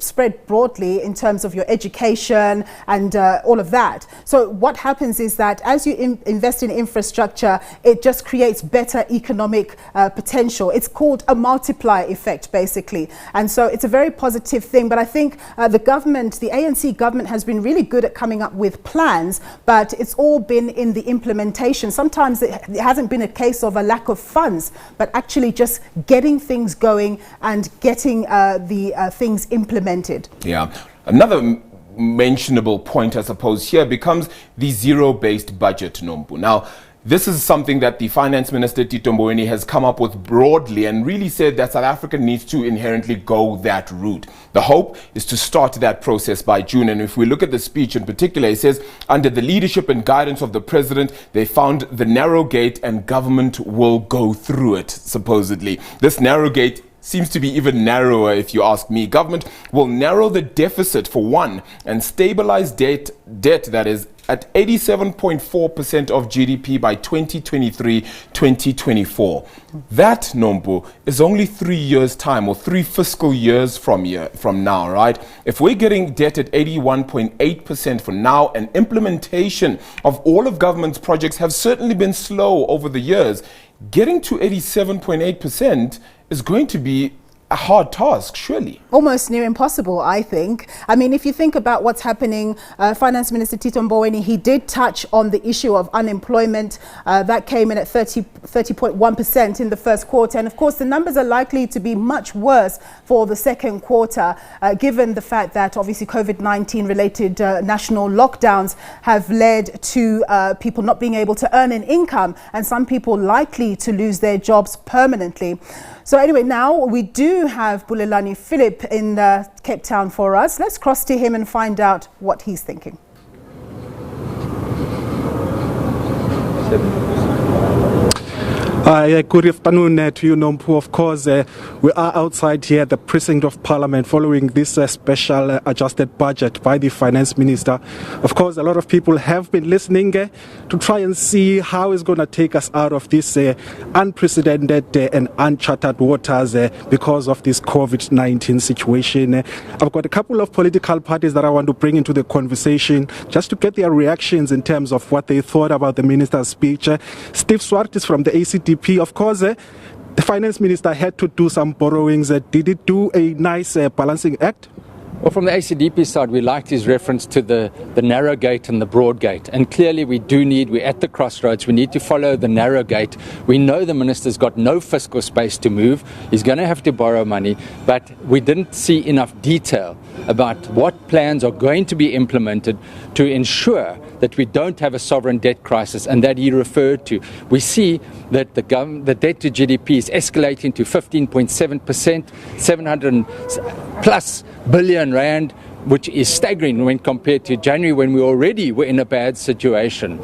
spread broadly in terms of your education and all of that. So what happens is that as you invest in infrastructure, it just creates better economic potential. It's called a multiplier effect, basically. And so it's a very positive thing. But I think the government, the ANC government, has been really good at coming up with plans, but it's all been in the implementation. Sometimes it hasn't been a case of a lack of funds, but actually just getting things going and getting the things implemented. Yeah. Another mentionable point, I suppose, here becomes the zero-based budget, Nompu. Now, this is something that the Finance Minister Tito Mboweni has come up with broadly and really said that South Africa needs to inherently go that route. The hope is to start that process by June. And if we look at the speech in particular, it says, under the leadership and guidance of the president, they found the narrow gate and government will go through it, supposedly. This narrow gate seems to be even narrower, if you ask me. Government will narrow the deficit for one and stabilize debt that is at 87.4% of GDP by 2023-2024. That, Nompu, is only 3 years' time, or 3 fiscal years from now, right? If we're getting debt at 81.8% for now, and implementation of all of government's projects have certainly been slow over the years, getting to 87.8% is going to be a hard task, surely. Almost near impossible, I think. I mean, if you think about what's happening, Finance Minister Tito Mboweni, he did touch on the issue of unemployment. That came in at 30.1% in the first quarter. And of course, the numbers are likely to be much worse for the second quarter, given the fact that obviously COVID-19 related national lockdowns have led to people not being able to earn an income, and some people likely to lose their jobs permanently. So anyway, now we do have Bulelani Philip in Cape Town for us. Let's cross to him and find out what he's thinking. Good afternoon to you, Nompu. Of course, we are outside here at the precinct of Parliament following this special adjusted budget by the Finance Minister. Of course, a lot of people have been listening to try and see how it's going to take us out of this unprecedented and uncharted waters because of this COVID-19 situation. I've got a couple of political parties that I want to bring into the conversation just to get their reactions in terms of what they thought about the Minister's speech. Steve Swart is from the ACDP. Of course, the Finance Minister had to do some borrowings. Did it do a nice balancing act? Well, from the ACDP side, we liked his reference to the narrow gate and the broad gate. And clearly we're at the crossroads. We need to follow the narrow gate. We know the minister's got no fiscal space to move. He's going to have to borrow money. But we didn't see enough detail about what plans are going to be implemented to ensure that we don't have a sovereign debt crisis, and that he referred to. We see that the debt to GDP is escalating to 15.7%, 700 plus billion rand, which is staggering when compared to January, when we already were in a bad situation.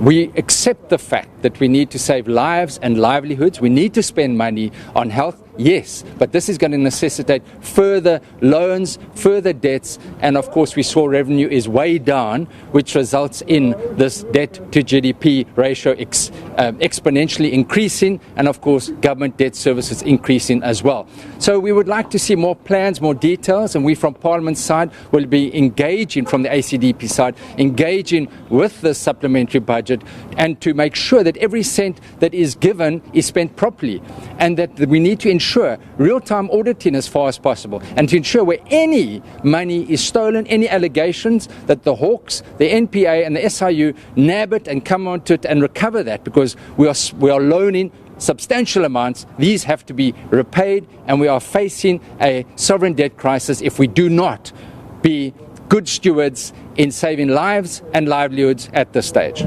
We accept the fact that we need to save lives and livelihoods. We need to spend money on health, yes, but this is going to necessitate further loans, further debts, and of course we saw revenue is way down, which results in this debt to GDP ratio exponentially increasing, and of course government debt services increasing as well. So we would like to see more plans, more details, and we from Parliament's side will be engaging, from the ACDP side, engaging with the supplementary budget, and to make sure that every cent that is given is spent properly, and that we need to ensure real-time auditing as far as possible, and to ensure where any money is stolen, any allegations, that the Hawks, the NPA and the SIU nab it and come onto it and recover that, because we are loaning substantial amounts. These have to be repaid, and we are facing a sovereign debt crisis if we do not be good stewards in saving lives and livelihoods at this stage.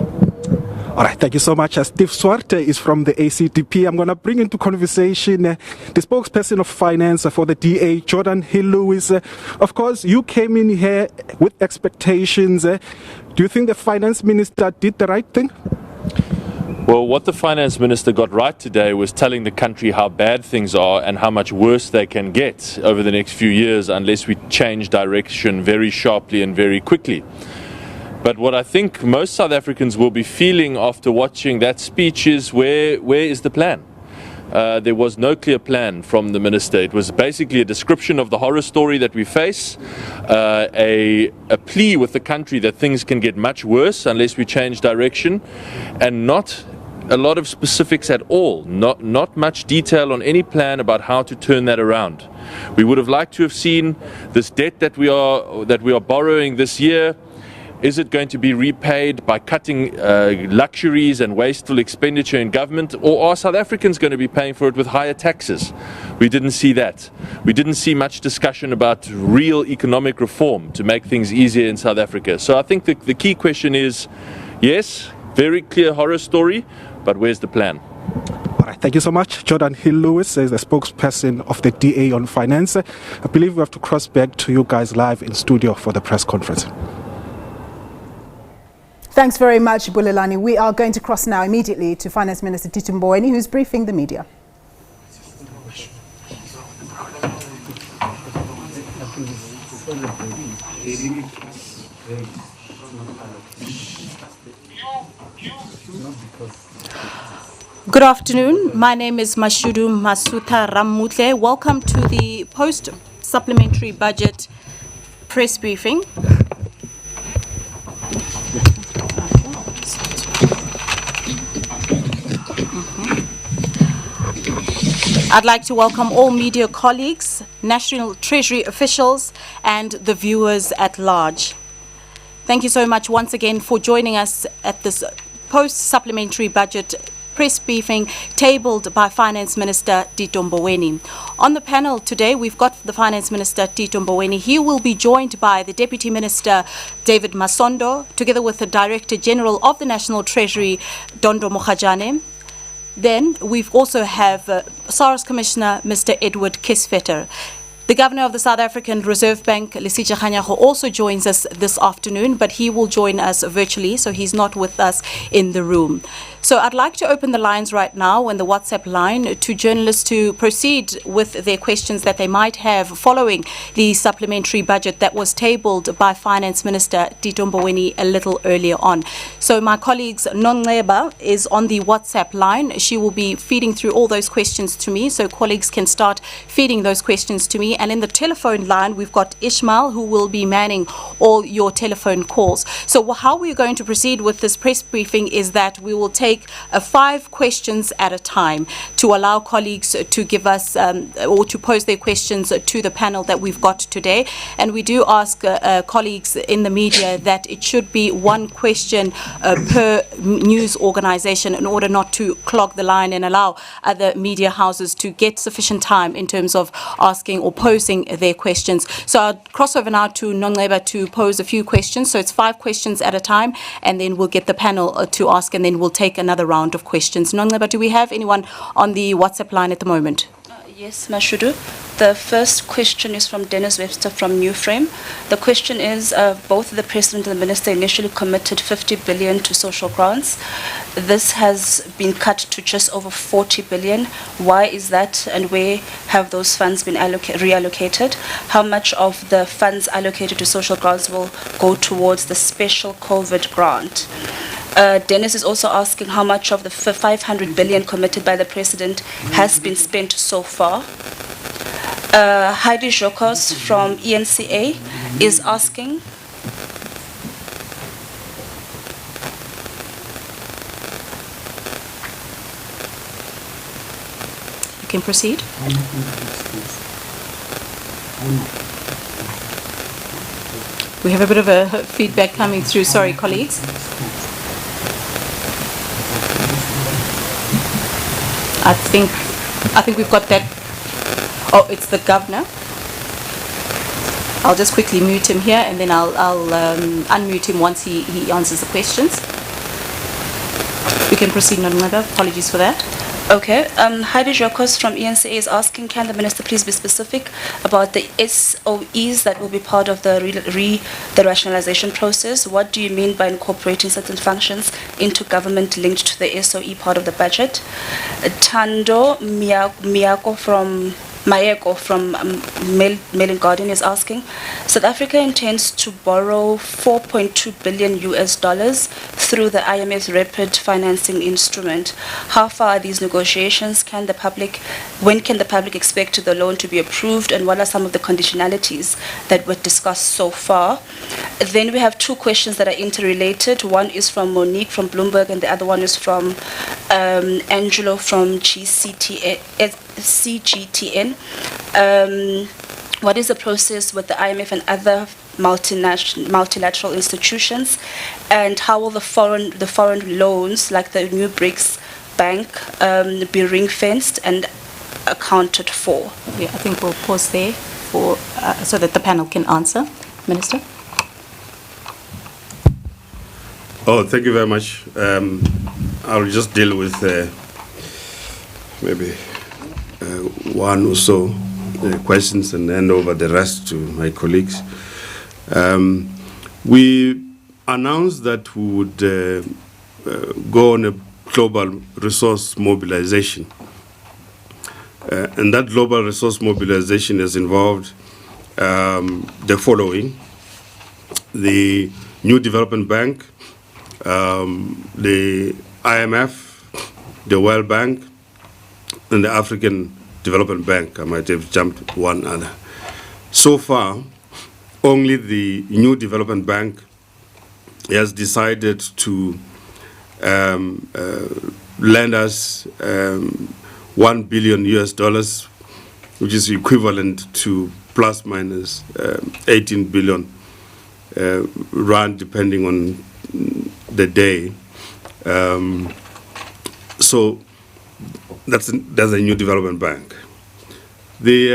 All right, thank you so much. Steve Swart is from the ACDP. I'm going to bring into conversation the spokesperson of finance for the DA, Jordan Hill-Lewis. Of course, you came in here with expectations. Do you think the finance minister did the right thing? Well, what the finance minister got right today was telling the country how bad things are and how much worse they can get over the next few years unless we change direction very sharply and very quickly. But what I think most South Africans will be feeling after watching that speech is where is the plan? There was no clear plan from the minister. It was basically a description of the horror story that we face, a plea with the country that things can get much worse unless we change direction, and not a lot of specifics at all, not much detail on any plan about how to turn that around. We would have liked to have seen this debt that we are borrowing this year. Is it going to be repaid by cutting luxuries and wasteful expenditure in government, or are South Africans going to be paying for it with higher taxes? We didn't see that. We didn't see much discussion about real economic reform to make things easier in South Africa. So I think the key question is, yes, very clear horror story, but where's the plan? All right, thank you so much. Jordan Hill-Lewis is the spokesperson of the DA on finance. I believe we have to cross back to you guys live in studio for the press conference. Thanks very much, Bulelani. We are going to cross now immediately to Finance Minister Tito Mboweni, who's briefing the media. Good afternoon. My name is Mashudu Masuta Ramutle. Welcome to the post-supplementary budget press briefing. I'd like to welcome all media colleagues, National Treasury officials, and the viewers at large. Thank you so much once again for joining us at this post-supplementary budget press briefing tabled by Finance Minister Tito Mboweni. On the panel today, we've got the Finance Minister Tito Mboweni. He will be joined by the Deputy Minister David Masondo, together with the Director General of the National Treasury, Dondo Mokajane. Then we've also have SARS Commissioner Mr. Edward Kisvetter. The Governor of the South African Reserve Bank, Lesitja Kganyago, also joins us this afternoon, but he will join us virtually, so he's not with us in the room. So I'd like to open the lines right now and the WhatsApp line to journalists to proceed with their questions that they might have following the supplementary budget that was tabled by Finance Minister Tito Mboweni a little earlier on. So my colleague Nongleba is on the WhatsApp line. She will be feeding through all those questions to me, so colleagues can start feeding those questions to me. And in the telephone line, we've got Ishmael, who will be manning all your telephone calls. So how we're going to proceed with this press briefing is that we will take 5 questions at a time to allow colleagues to give us or to pose their questions to the panel that we've got today. And we do ask colleagues in the media that it should be 1 question per news organization in order not to clog the line and allow other media houses to get sufficient time in terms of asking or posing their questions. So I'll cross over now to Nongleba to pose a few questions. So it's 5 questions at a time, and then we'll get the panel to ask, and then we'll take another round of questions. Nongleba, do we have anyone on the WhatsApp line at the moment? Yes, Mashudu. The first question is from Dennis Webster from New Frame. The question is, both the President and the Minister initially committed 50 billion to social grants. This has been cut to just over 40 billion. Why is that, and where have those funds been reallocated? How much of the funds allocated to social grants will go towards the special COVID grant? Dennis is also asking how much of the 500 billion committed by the President has been spent so far. Heidi Jokos from ENCA is asking, you can proceed. We have a bit of a feedback coming through. Sorry, colleagues. I think we've got that. Oh, it's the Governor. I'll just quickly mute him here, and then I'll unmute him once he answers the questions. We can proceed, Nongleba. Apologies for that. Okay. Heidi Jokos from ENCA is asking, can the Minister please be specific about the SOEs that will be part of the rationalization process? What do you mean by incorporating certain functions into government linked to the SOE part of the budget? Tando Maeko from Mail and Guardian is asking, South Africa intends to borrow $4.2 billion through the IMF's rapid financing instrument. How far are these negotiations? When can the public expect the loan to be approved, and what are some of the conditionalities that were discussed so far? Then we have 2 questions that are interrelated. One is from Monique from Bloomberg, and the other one is from Angelo from CGTN. What is the process with the IMF and other multilateral institutions, and how will the foreign loans, like the new BRICS Bank, be ring-fenced and accounted for? Yeah, I think we'll pause there for so that the panel can answer. Minister. Oh, thank you very much. I'll just deal with maybe 1 or so questions and hand over the rest to my colleagues. We announced that we would go on a global resource mobilization. And that global resource mobilization has involved the following: the New Development Bank, the IMF, the World Bank, and the African Development Bank. I might have jumped one other. So far, only the New Development Bank has decided to lend us $1 billion US dollars, which is equivalent to plus minus 18 billion rand, depending on the day. So that's a new development bank. The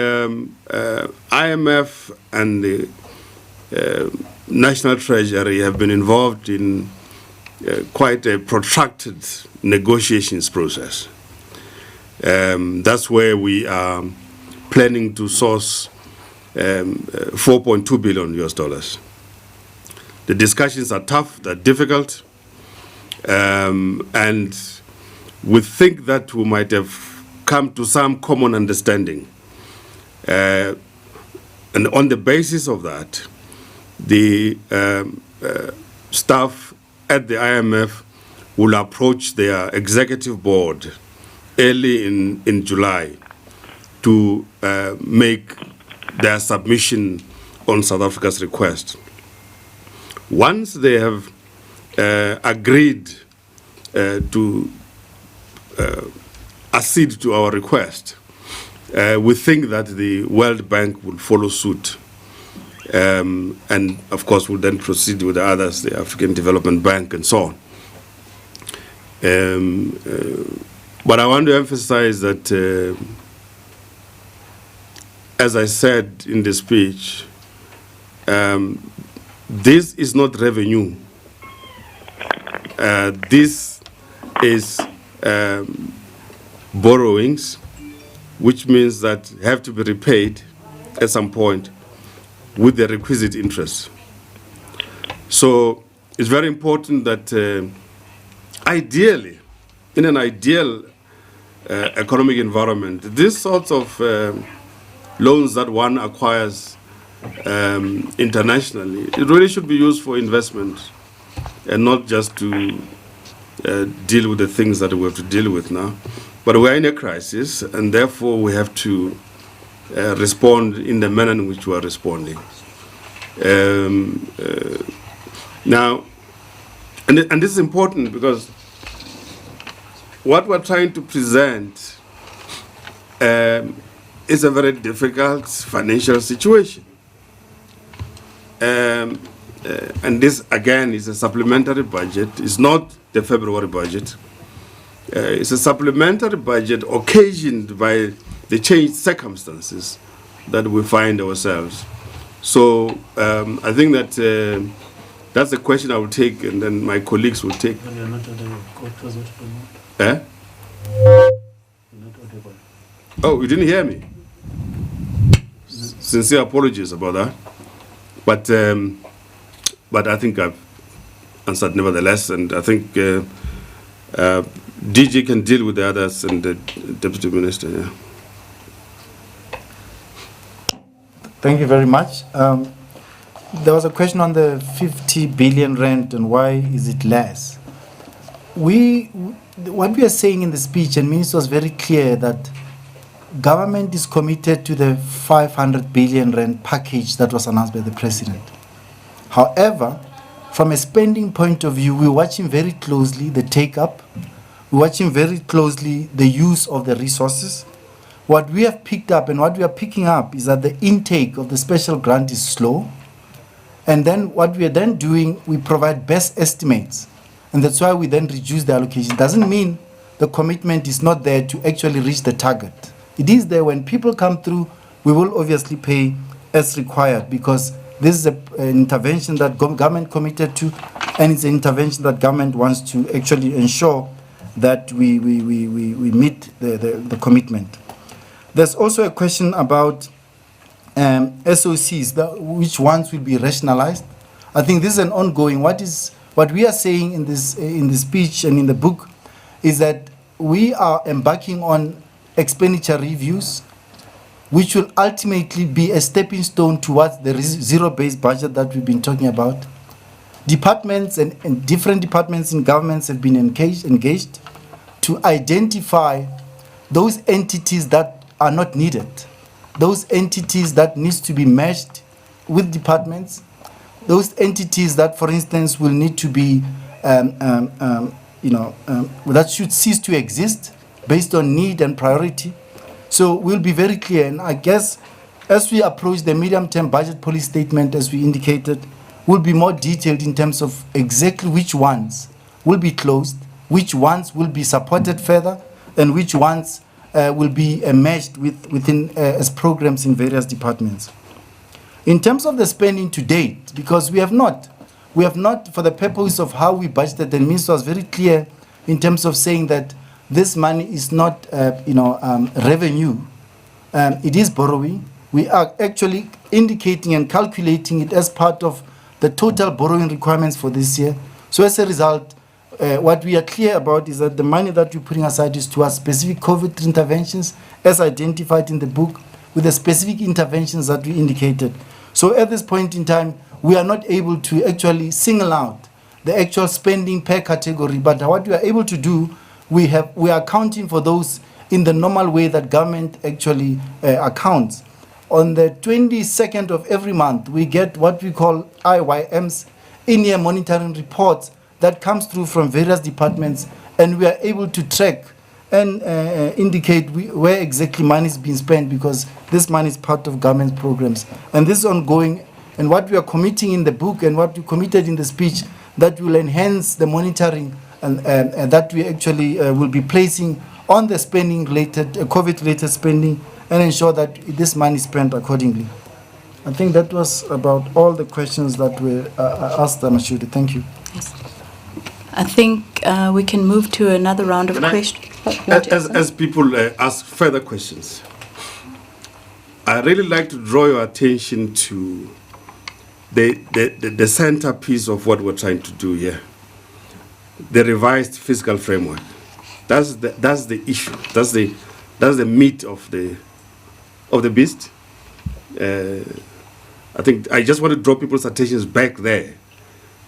IMF and the National Treasury have been involved in quite a protracted negotiations process. That's where we are planning to source 4.2 billion US dollars. The discussions are tough, they're difficult, and we think that we might have come to some common understanding. And on the basis of that, the staff at the IMF will approach their executive board early in July to make their submission on South Africa's request. Once they have agreed to accede to our request, we think that the World Bank will follow suit. And of course, we'll then proceed with the others, the African Development Bank and so on. But I want to emphasize that, as I said in the speech, this is not revenue. This is borrowings, which means that have to be repaid at some point with the requisite interest. So it's very important that ideally, in an ideal economic environment, these sorts of loans that one acquires internationally, it really should be used for investment and not just to deal with the things that we have to deal with now. But we're in a crisis, and therefore we have to respond in the manner in which we are responding. Now, and this is important because what we're trying to present is a very difficult financial situation. And this, again, is a supplementary budget. It's not the February budget. It's a supplementary budget occasioned by the changed circumstances that we find ourselves. So I think that that's the question I will take, and then my colleagues will take. Eh? Oh, you didn't hear me? Sincere apologies about that. But I think I've answered nevertheless, and I think DG can deal with the others and the Deputy Minister. Yeah. Thank you very much. There was a question on the 50 billion rand and why is it less. What we are saying in the speech, and Minister was very clear that government is committed to the 500 billion rand package that was announced by the President. However, from a spending point of view, we're watching very closely the take-up. We're watching very closely the use of the resources. What we have picked up and what we are picking up is that the intake of the special grant is slow. And then what we are then doing, we provide best estimates. And that's why we then reduce the allocation. It doesn't mean the commitment is not there to actually reach the target. It is there. When people come through, we will obviously pay as required, because this is an intervention that government committed to, and it's an intervention that government wants to actually ensure that we meet the commitment. There's also a question about SOCs, which ones will be rationalized. I think this is an ongoing. What we are saying in the speech and in the book is that we are embarking on expenditure reviews, which will ultimately be a stepping stone towards the zero-based budget that we've been talking about. Departments and different departments in governments have been engaged to identify those entities that are not needed, those entities that needs to be merged with departments, those entities that, for instance, will need to be, that should cease to exist, based on need and priority. So we'll be very clear. And I guess as we approach the medium-term budget policy statement, as we indicated, we'll be more detailed in terms of exactly which ones will be closed, which ones will be supported further, and which ones will be matched within as programs in various departments. In terms of the spending to date, because we have not, for the purpose of how we budgeted, the minister was very clear in terms of saying that this money is not, revenue. It is borrowing. We are actually indicating and calculating it as part of the total borrowing requirements for this year. So as a result, what we are clear about is that the money that we're putting aside is towards specific COVID interventions, as identified in the book, with the specific interventions that we indicated. So at this point in time, we are not able to actually single out the actual spending per category, but what we are able to do, we are accounting for those in the normal way that government actually accounts. On the 22nd of every month, we get what we call IYMs, in-year monitoring reports, that comes through from various departments, and we are able to track and indicate where exactly money is being spent, because this money is part of government programs. And this is ongoing, and what we are committing in the book and what we committed in the speech, that will enhance the monitoring and that we actually will be placing on the spending related, COVID-related spending, and ensure that this money is spent accordingly. I think that was about all the questions that were asked, Mashudi. Thank you. Yes. I think we can move to another round of questions. As people ask further questions, I really like to draw your attention to the centerpiece of what we're trying to do here, the revised fiscal framework. That's the issue. That's the meat of the beast. I think I just want to draw people's attentions back there.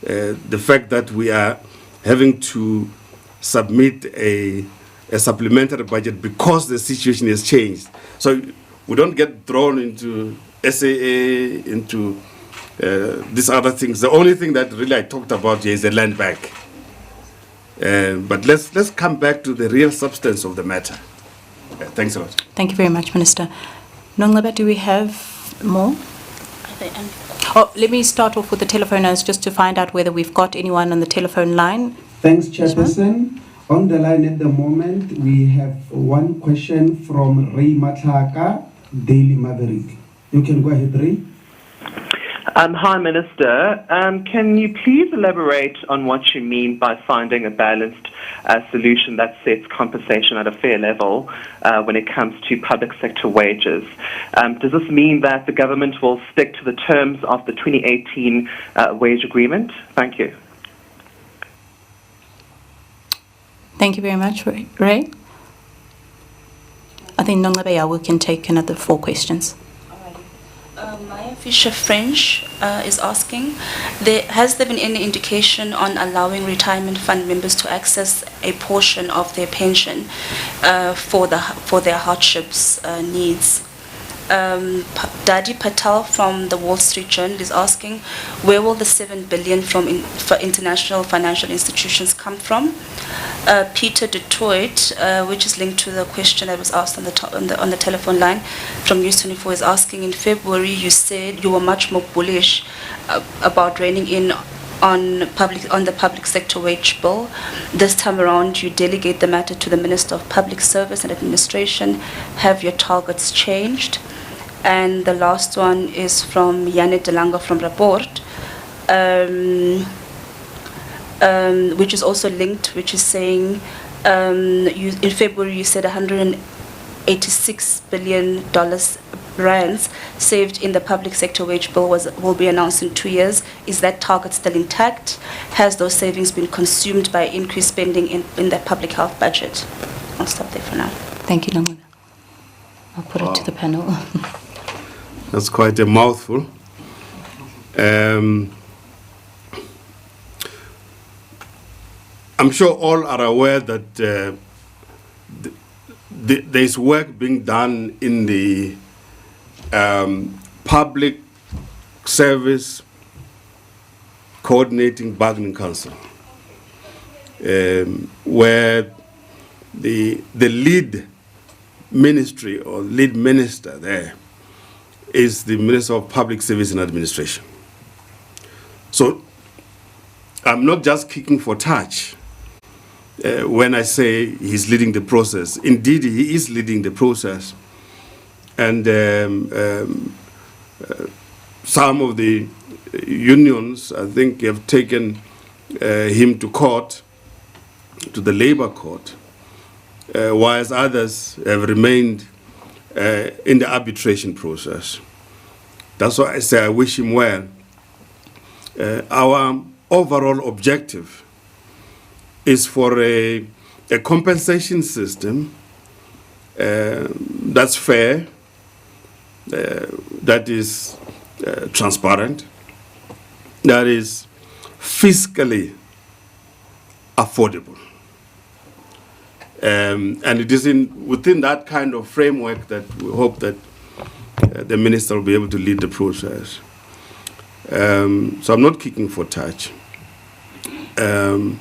The fact that we are having to submit a supplementary budget because the situation has changed. So we don't get drawn into SAA, into these other things. The only thing that really I talked about here is the land bank. But let's come back to the real substance of the matter. Thanks a lot. Thank you very much, Minister. Nongleba, do we have more? Oh, let me start off with the telephoners just to find out whether we've got anyone on the telephone line. Thanks, Chairperson. On the line at the moment, we have one question from Ray Matlaka, Daily Maverick. You can go ahead, Ray. Hi, Minister. Can you please elaborate on what you mean by finding a balanced solution that sets compensation at a fair level when it comes to public sector wages? Does this mean that the government will stick to the terms of the 2018 wage agreement? Thank you. Thank you very much, Ray. I think Nonglebeya, we can take another 4 questions. Maya Fisher-French is asking, has there been any indication on allowing retirement fund members to access a portion of their pension for their hardships needs? Dadi Patel from the Wall Street Journal is asking, where will the 7 billion for international financial institutions come from? Peter Detroit, which is linked to the question that was asked on the telephone line from News 24, is asking, in February you said you were much more bullish about reining in on the public sector wage bill. This time around you delegate the matter to the Minister of Public Service and Administration. Have your targets changed? And the last one is from Yane Delanga from Rapport, which is also linked, which is saying, in February you said $186 billion rands saved in the public sector wage bill will be announced in 2 years. Is that target still intact? Has those savings been consumed by increased spending in the public health budget? I'll stop there for now. Thank you, Nongwena. I'll put it to the panel. That's quite a mouthful. I'm sure all are aware that there's work being done in the Public Service Coordinating Bargaining Council, where the lead ministry or lead minister there is the Minister of Public Service and Administration. So I'm not just kicking for touch when I say he's leading the process. Indeed, he is leading the process. And some of the unions, I think, have taken him to court, to the labor court, whilst others have remained in the arbitration process. That's why I say I wish him well. Our overall objective is for a compensation system that's fair, that is transparent, that is fiscally affordable. And it is within that kind of framework that we hope that the minister will be able to lead the process. So I'm not kicking for touch. And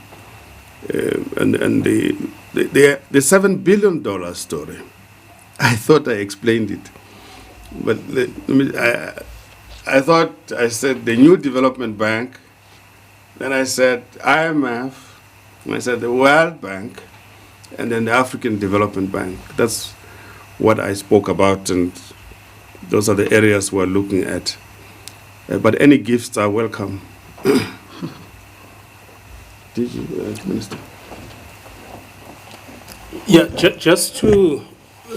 the $7 billion story, I thought I explained it. But I said the New Development Bank, then I said IMF, and I said the World Bank, and then the African Development Bank. That's what I spoke about, and those are the areas we're looking at. But any gifts are welcome. Did you, Minister? Yeah, just to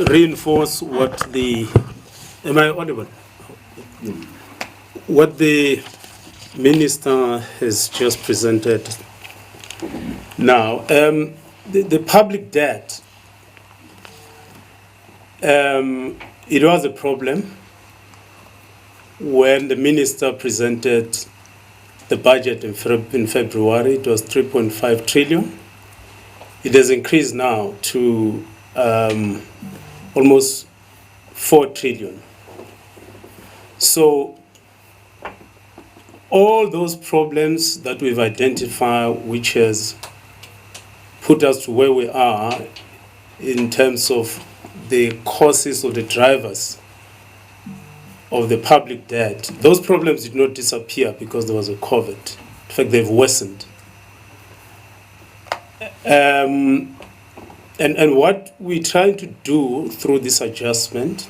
reinforce what the, am I audible? What the Minister has just presented now. The public debt, it was a problem when the Minister presented the budget in February. It was 3.5 trillion. It has increased now to almost 4 trillion. So all those problems that we've identified, which has put us to where we are in terms of the causes or the drivers of the public debt, those problems did not disappear because there was a COVID. In fact, they've worsened. And what we're trying to do through this adjustment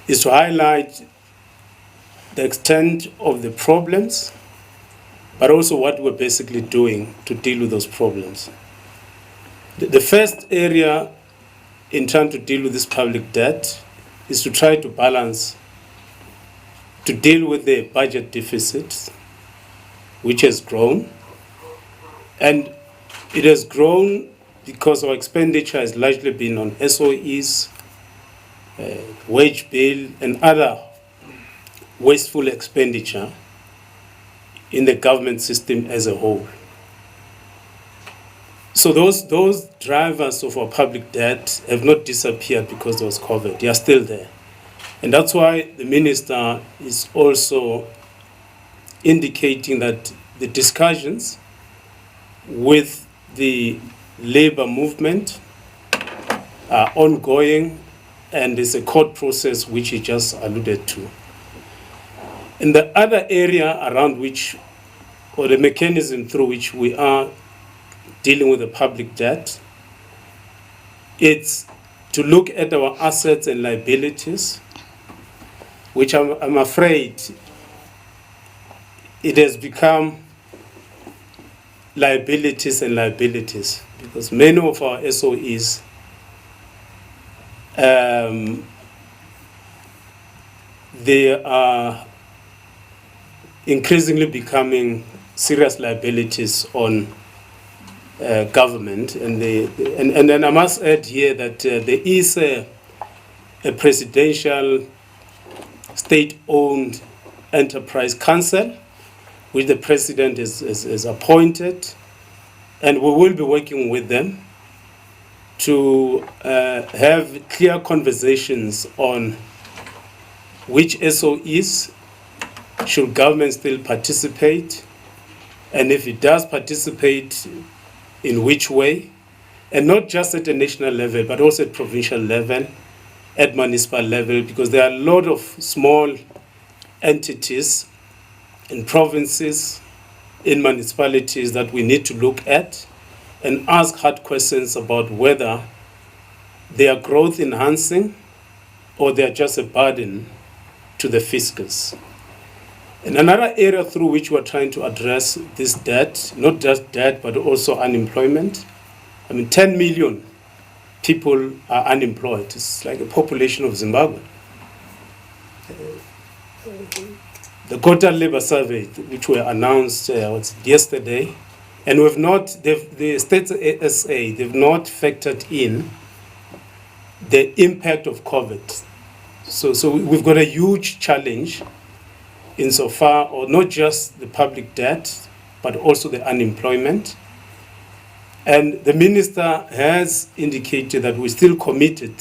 is to highlight the extent of the problems, but also what we're basically doing to deal with those problems. The first area in trying to deal with this public debt is to try to balance, to deal with the budget deficit, which has grown. And it has grown because our expenditure has largely been on SOEs, wage bill, and other wasteful expenditure in the government system as a whole. So those drivers of our public debt have not disappeared because there was COVID. They are still there. And that's why the minister is also indicating that the discussions with the labor movement are ongoing, and there's a court process which he just alluded to. And the other area around which, or the mechanism through which we are dealing with the public debt, it's to look at our assets and liabilities, which I'm afraid it has become liabilities and liabilities, because many of our SOEs they are increasingly becoming serious liabilities on government, and then I must add here that there is a presidential state-owned enterprise council which the president is appointed, and we will be working with them to have clear conversations on which SOEs should government still participate, and if it does participate, in which way, and not just at a national level, but also at provincial level, at municipal level, because there are a lot of small entities in provinces, in municipalities that we need to look at and ask hard questions about whether they are growth enhancing or they are just a burden to the fiscus. And another area through which we're trying to address this debt, not just debt, but also unemployment. 10 million people are unemployed. It's like a population of Zimbabwe. The Quota Labor Survey, which were announced yesterday, and the states SA, they've not factored in the impact of COVID. So we've got a huge challenge insofar, or not just the public debt, but also the unemployment. And the minister has indicated that we're still committed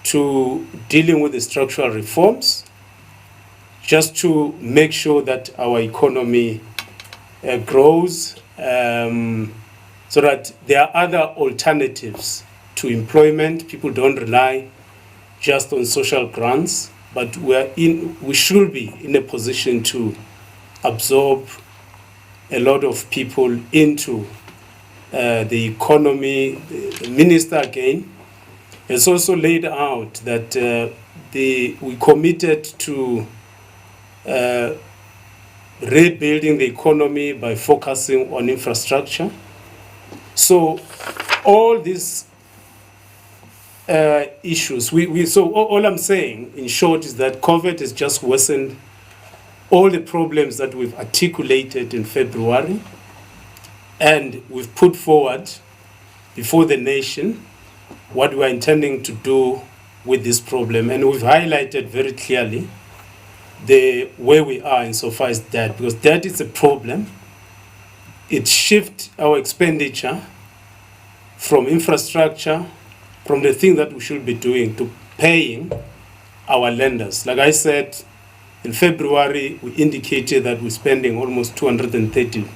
to dealing with the structural reforms, just to make sure that our economy grows, so that there are other alternatives to employment. People don't rely just on social grants, but we should be in a position to absorb a lot of people into the economy. The minister, again, has also laid out that we committed to rebuilding the economy by focusing on infrastructure. So all these issues, so all I'm saying in short is that COVID has just worsened all the problems that we've articulated in February, and we've put forward before the nation what we're intending to do with this problem. And we've highlighted very clearly where we are insofar as debt, because debt is a problem. It shifts our expenditure from infrastructure, from the thing that we should be doing, to paying our lenders. Like I said, in February, we indicated that we're spending almost 230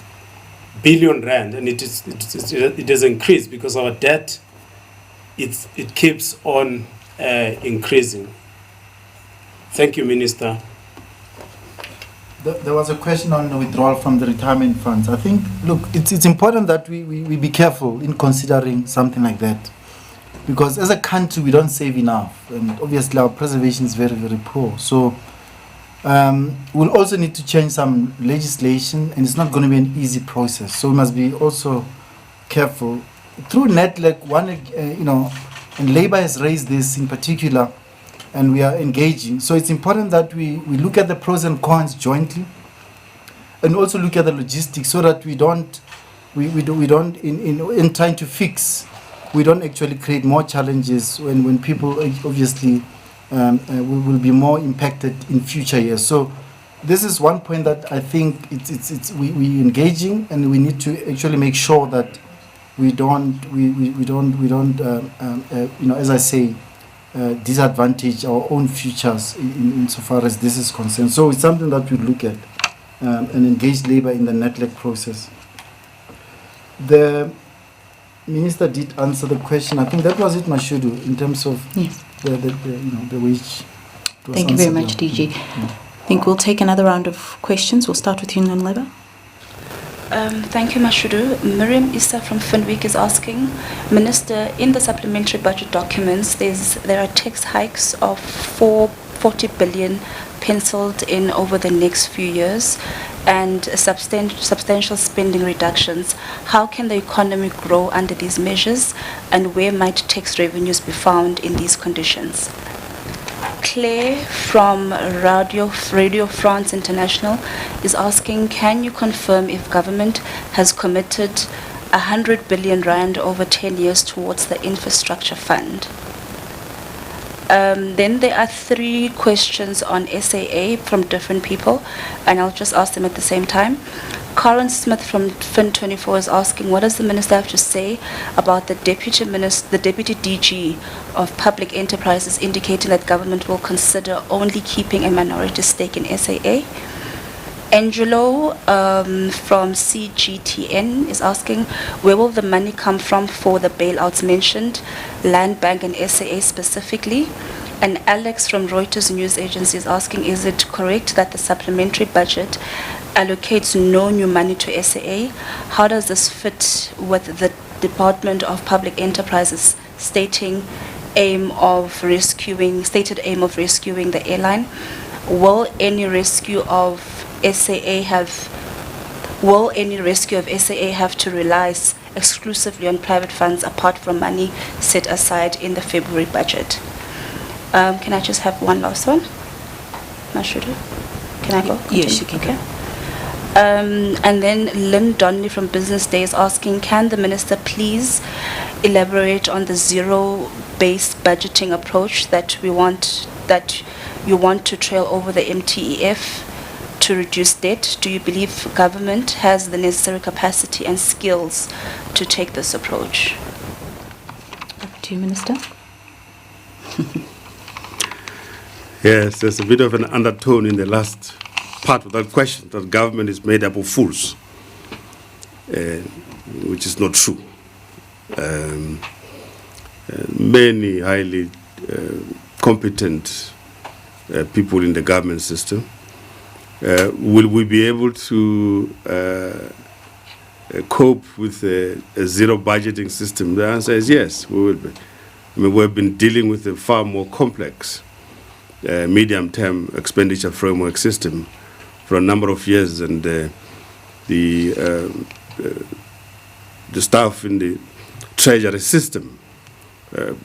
billion rand, and it has increased because our debt, it keeps on increasing. Thank you, Minister. There was a question on the withdrawal from the retirement funds. I think, look, it's important that we be careful in considering something like that, because as a country we don't save enough, and obviously our preservation is very, very poor. So we'll also need to change some legislation, and it's not going to be an easy process. So we must be also careful. Through NETLEC, and Labour has raised this in particular, and we are engaging. So it's important that we look at the pros and cons jointly, and also look at the logistics, so that we don't in trying to fix, we don't actually create more challenges when people obviously will be more impacted in future years. So this is one point that I think we engaging, and we need to actually make sure that we don't as I say, disadvantage our own futures insofar as this is concerned. So it's something that we look at and engage Labour in the NETLEC process. The Minister did answer the question. I think that was it, Mashudu, in terms of yes, the wage. Thank you very much, DG. I think we'll take another round of questions. We'll start with Union Labour. Thank you, Mashudu. Miriam Issa from Finweek is asking, Minister, in the supplementary budget documents, there are tax hikes of 40 billion penciled in over the next few years, and substantial spending reductions. How can the economy grow under these measures, and where might tax revenues be found in these conditions? Claire from Radio France International is asking, can you confirm if government has committed 100 billion rand over 10 years towards the infrastructure fund? Then there are 3 questions on SAA from different people, and I'll just ask them at the same time. Karen Smith from Fin24 is asking, what does the Minister have to say about the Deputy DG of Public Enterprises indicating that government will consider only keeping a minority stake in SAA? Angelo from CGTN is asking, where will the money come from for the bailouts mentioned, Land Bank and SAA specifically? And Alex from Reuters News Agency is asking, is it correct that the supplementary budget allocates no new money to SAA? How does this fit with the Department of Public Enterprises stated aim of rescuing the airline? Will any rescue of SAA have to rely exclusively on private funds apart from money set aside in the February budget? Can I just have one last one? Mashudu? Can I go? Yes, you can go. And then Lynn Donnelly from Business Day is asking, can the Minister please elaborate on the zero-based budgeting approach that you want to trail over the MTEF to reduce debt? Do you believe government has the necessary capacity and skills to take this approach? Over to you, Minister. Yes, there's a bit of an undertone in the last part of that question, that government is made up of fools, which is not true. Many highly competent people in the government system. Will we be able to cope with a zero budgeting system? The answer is yes, we will be. I mean, we've been dealing with a far more complex medium-term expenditure framework system for a number of years, and the staff in the treasury system,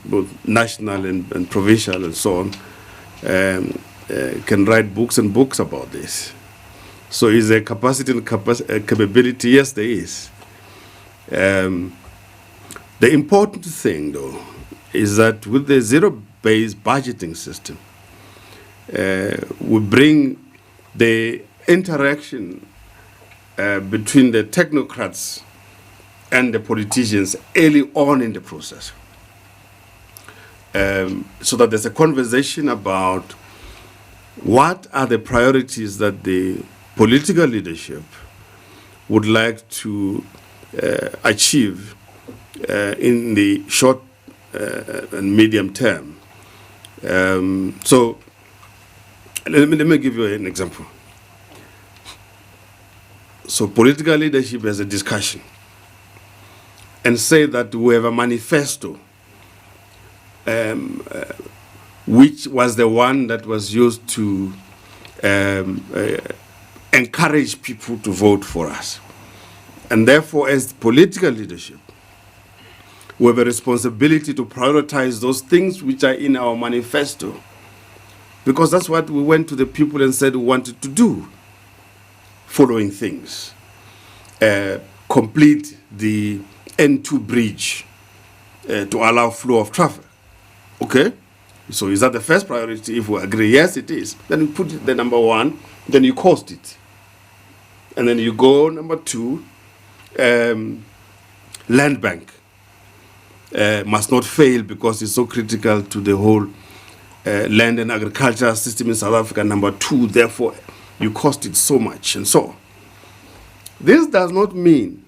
both national and provincial and so on, can write books and books about this. So is there capacity and capability? Yes, there is. The important thing, though, is that with the zero-based budgeting system, we bring the interaction between the technocrats and the politicians early on in the process, so that there's a conversation about what are the priorities that the political leadership would like to achieve in the short and medium term. So let me give you an example. So political leadership has a discussion and say that we have a manifesto which was the one that was used to encourage people to vote for us. And therefore, as political leadership, we have a responsibility to prioritize those things which are in our manifesto, because that's what we went to the people and said we wanted to do. Following things. Complete the N2 bridge to allow flow of traffic. Okay? So is that the first priority? If we agree, yes, it is. Then you put it the number one, then you cost it. And then you go number two, land bank must not fail because it's so critical to the whole land and agricultural system in South Africa. Number two, therefore, you cost it so much, and so on. This does not mean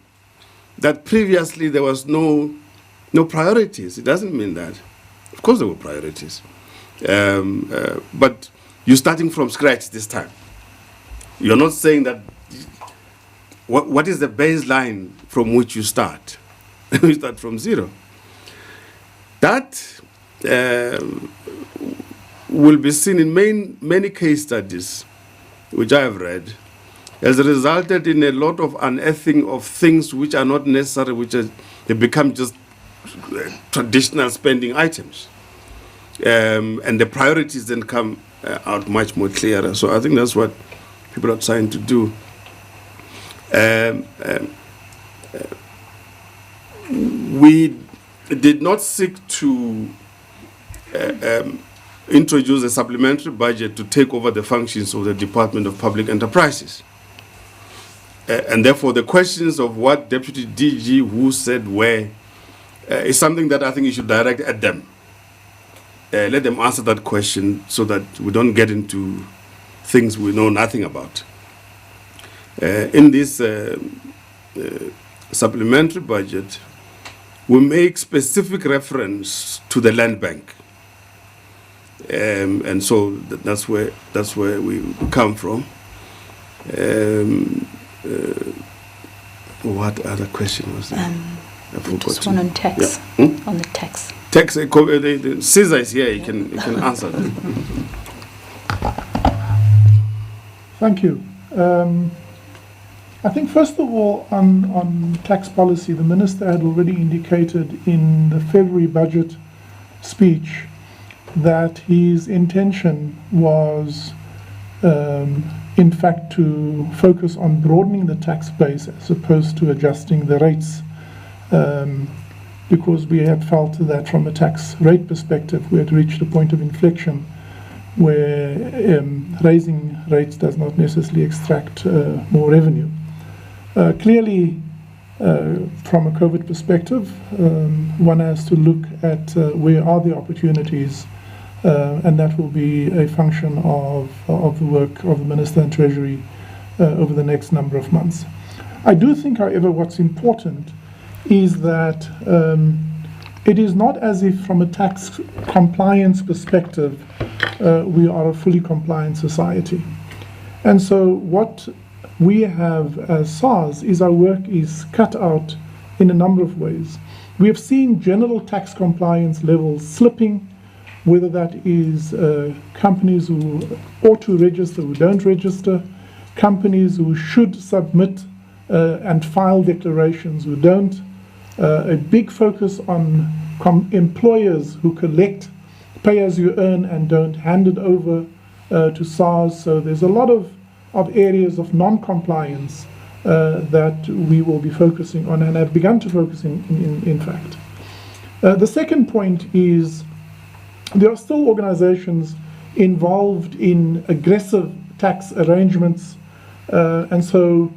that previously there was no priorities. It doesn't mean that. Of course there were priorities. But you're starting from scratch this time. You're not saying that, what is the baseline from which you start? You start from zero. That will be seen in many case studies which I have read, has resulted in a lot of unearthing of things which are not necessary, they become just traditional spending items. And the priorities then come out much more clearer. So I think that's what people are trying to do. We did not seek to introduce a supplementary budget to take over the functions of the Department of Public Enterprises. And therefore the questions of what Deputy DG, who said where, is something that I think you should direct at them. Let them answer that question so that we don't get into things we know nothing about. In this supplementary budget, we make specific reference to the land bank. And so that's where we come from. What other question was there? I forgot. Just one on tax. Yeah. On the tax. Tax. Caesar is here. He can answer that. Thank you. I think first of all on tax policy, the Minister had already indicated in the February budget speech that his intention was in fact to focus on broadening the tax base as opposed to adjusting the rates, because we had felt that from a tax rate perspective we had reached a point of inflection where raising rates does not necessarily extract more revenue. Clearly, from a COVID perspective, one has to look at where are the opportunities, and that will be a function of the work of the Minister and Treasury over the next number of months. I do think, however, what's important is that it is not as if from a tax compliance perspective we are a fully compliant society. And so what we have as SARS is our work is cut out in a number of ways. We have seen general tax compliance levels slipping, whether that is companies who ought to register who don't register, companies who should submit and file declarations who don't, a big focus on employers who collect pay as you earn and don't hand it over to SARS. So there's a lot of areas of non-compliance that we will be focusing on and have begun to focus in fact. The second point is there are still organizations involved in aggressive tax arrangements, and so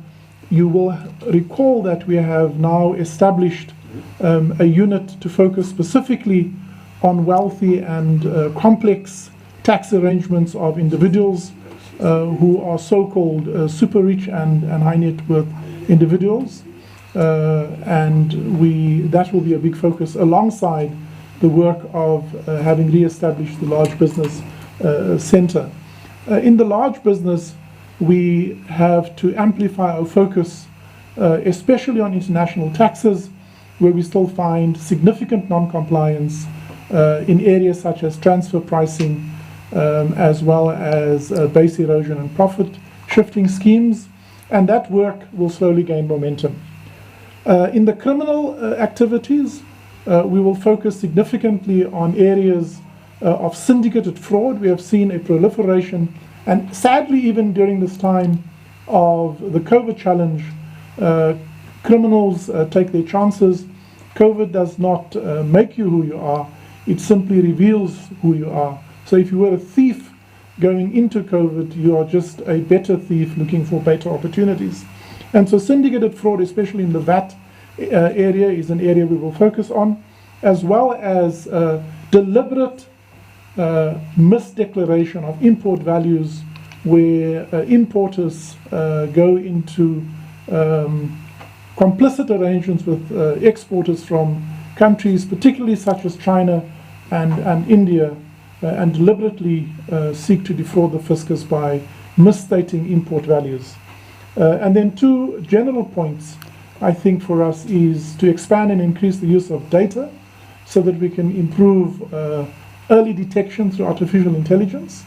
you will recall that we have now established a unit to focus specifically on wealthy and complex tax arrangements of individuals who are so-called super rich and high net worth individuals, and that will be a big focus alongside the work of having re-established the large business center. In the large business, we have to amplify our focus, especially on international taxes, where we still find significant non-compliance in areas such as transfer pricing, as well as base erosion and profit shifting schemes, and that work will slowly gain momentum. In the criminal activities, we will focus significantly on areas of syndicated fraud. We have seen a proliferation, and sadly even during this time of the COVID challenge, criminals take their chances. COVID does not make you who you are, it simply reveals who you are. So if you were a thief going into COVID, you are just a better thief looking for better opportunities. And so syndicated fraud, especially in the VAT area, is an area we will focus on, as well as deliberate misdeclaration of import values, where importers go into complicit arrangements with exporters from countries, particularly such as China and India, and deliberately seek to defraud the fiscus by misstating import values. And then two general points, I think, for us is to expand and increase the use of data so that we can improve early detection through artificial intelligence,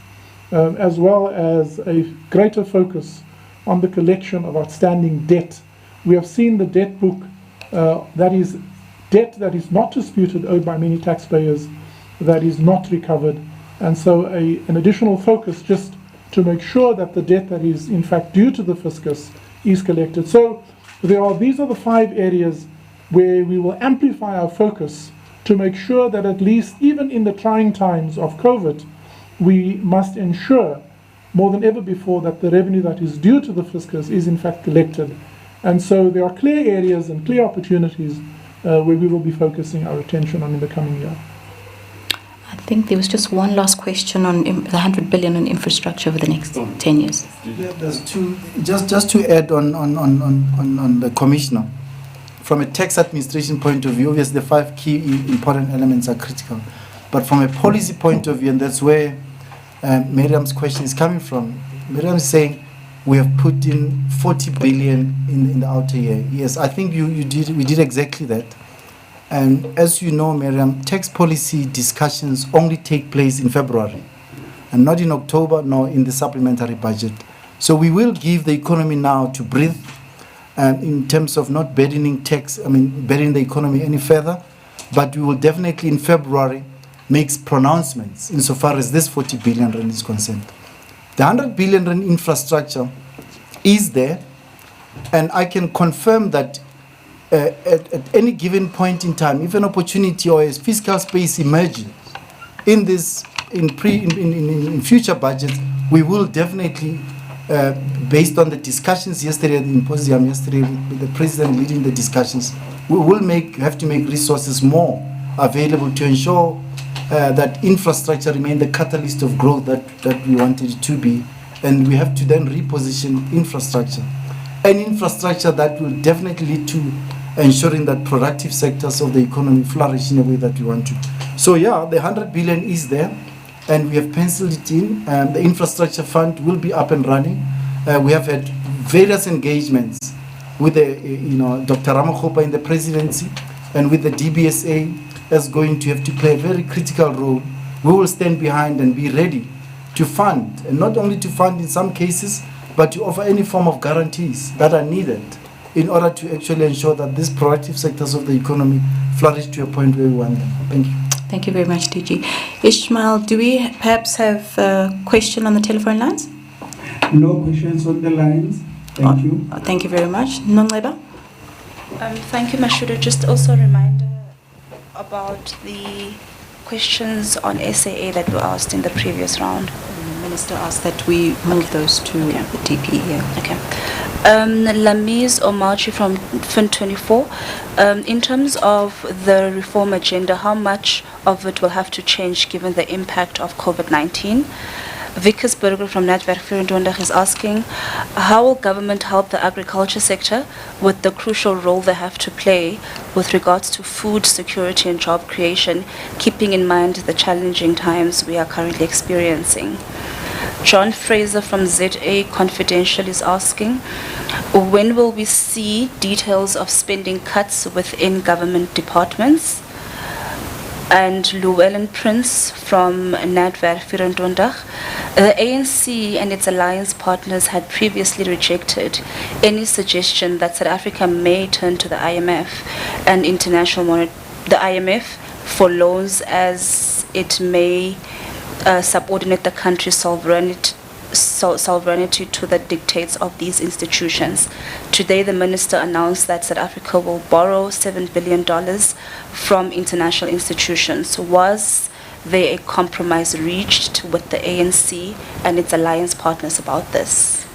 as well as a greater focus on the collection of outstanding debt. We have seen the debt book, that is debt that is not disputed, owed by many taxpayers, that is not recovered, and so an additional focus just to make sure that the debt that is in fact due to the fiscus is collected. So these are the 5 areas where we will amplify our focus to make sure that at least even in the trying times of COVID, we must ensure more than ever before that the revenue that is due to the fiscus is in fact collected. And so there are clear areas and clear opportunities where we will be focusing our attention on in the coming year. think there was just one last question on the 100 billion on infrastructure over the next 10 years. Yeah, there's two. Just to add on the commissioner, from a tax administration point of view, obviously the 5 key important elements are critical. But from a policy point of view, and that's where Miriam's question is coming from. Miriam is saying we have put in 40 billion in the outer year. Yes, I think we did exactly that. And as you know, Miriam, tax policy discussions only take place in February, and not in October, nor in the supplementary budget. So we will give the economy now to breathe, in terms of not burdening the economy any further. But we will definitely in February make pronouncements insofar as this 40 billion rand is concerned. The 100 billion rand infrastructure is there, and I can confirm that at any given point in time, if an opportunity or a fiscal space emerges in future budgets, we will definitely, based on the discussions yesterday at the symposium yesterday with the president leading the discussions, we will have to make resources more available to ensure that infrastructure remain the catalyst of growth that we wanted it to be, and we have to then reposition infrastructure. And infrastructure that will definitely lead to ensuring that productive sectors of the economy flourish in a way that we want to. So yeah, the 100 billion is there, and we have penciled it in. The infrastructure fund will be up and running. We have had various engagements with Dr. Ramakgopa in the presidency and with the DBSA is going to have to play a very critical role. We will stand behind and be ready to fund, and not only to fund in some cases, but to offer any form of guarantees that are needed in order to actually ensure that these productive sectors of the economy flourish to a point where we want them. Thank you. Thank you very much, DG. Ishmael, do we perhaps have a question on the telephone lines? No questions on the lines. Thank you. Thank you very much. Nongleba? Thank you, Mashudu. Just also a reminder about the questions on SAA that were asked in the previous round. The Minister asked that we move those to the DP here. Okay. Lamiz Omachi from Fin24. In terms of the reform agenda, how much of it will have to change given the impact of COVID-19? Vickers Burger from Netwerk Virundondag is asking, how will government help the agriculture sector with the crucial role they have to play with regards to food security and job creation, keeping in mind the challenging times we are currently experiencing? John Fraser from ZA Confidential is asking, when will we see details of spending cuts within government departments? And Llewellyn Prince from Netwerk Virundondag. The ANC and its alliance partners had previously rejected any suggestion that South Africa may turn to the IMF and the IMF for loans, as it may subordinate the country's sovereignty to the dictates of these institutions. Today, the minister announced that South Africa will borrow $7 billion from international institutions. Was there a compromise reached with the ANC and its alliance partners about this?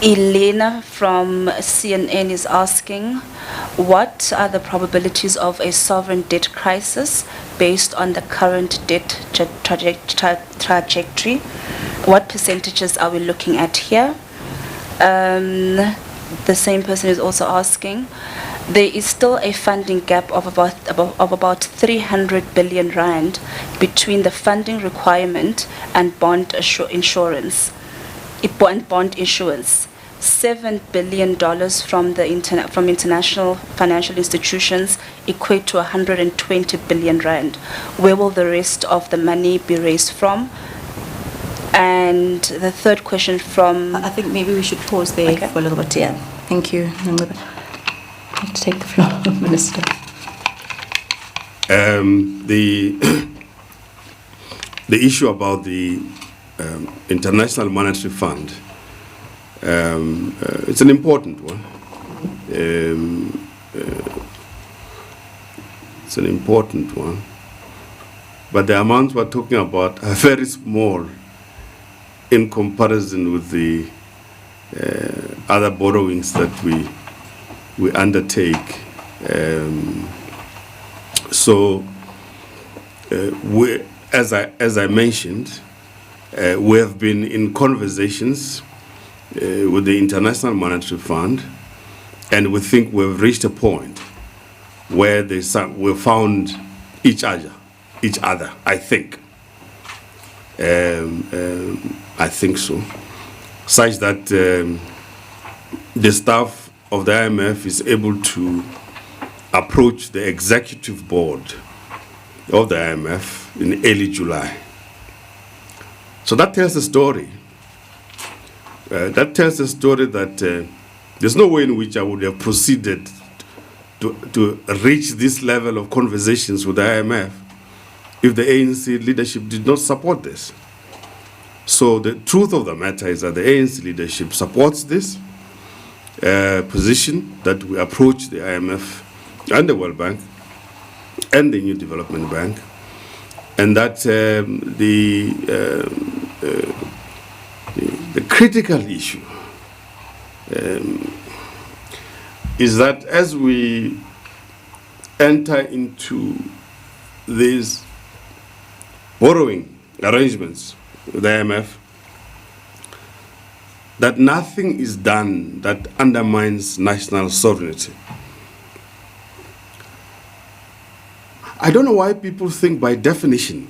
Elena from CNN is asking, what are the probabilities of a sovereign debt crisis based on the current debt trajectory? What percentages are we looking at here? The same person is also asking, there is still a funding gap of about 300 billion rand between the funding requirement and bond issuance. $7 billion from international financial institutions equate to 120 billion rand. Where will the rest of the money be raised from? And the third question from... I think maybe we should pause there for a little bit. Yeah. Thank you. Let's take the floor, Minister. The issue about the International Monetary Fund, it's an important one. It's an important one. But the amounts we're talking about are very small in comparison with the other borrowings that we undertake So, as I mentioned, we have been in conversations with the International Monetary Fund, and we think we've reached a point where we found each other. I think. I think so, such that the staff of the IMF is able to approach the executive board of the IMF in early July. So that tells a story. That tells a story that there's no way in which I would have proceeded to reach this level of conversations with the IMF if the ANC leadership did not support this. So the truth of the matter is that the ANC leadership supports this position, that we approach the IMF and the World Bank and the New Development Bank, and that the critical issue is that as we enter into these borrowing arrangements with the IMF, that nothing is done that undermines national sovereignty. I don't know why people think by definition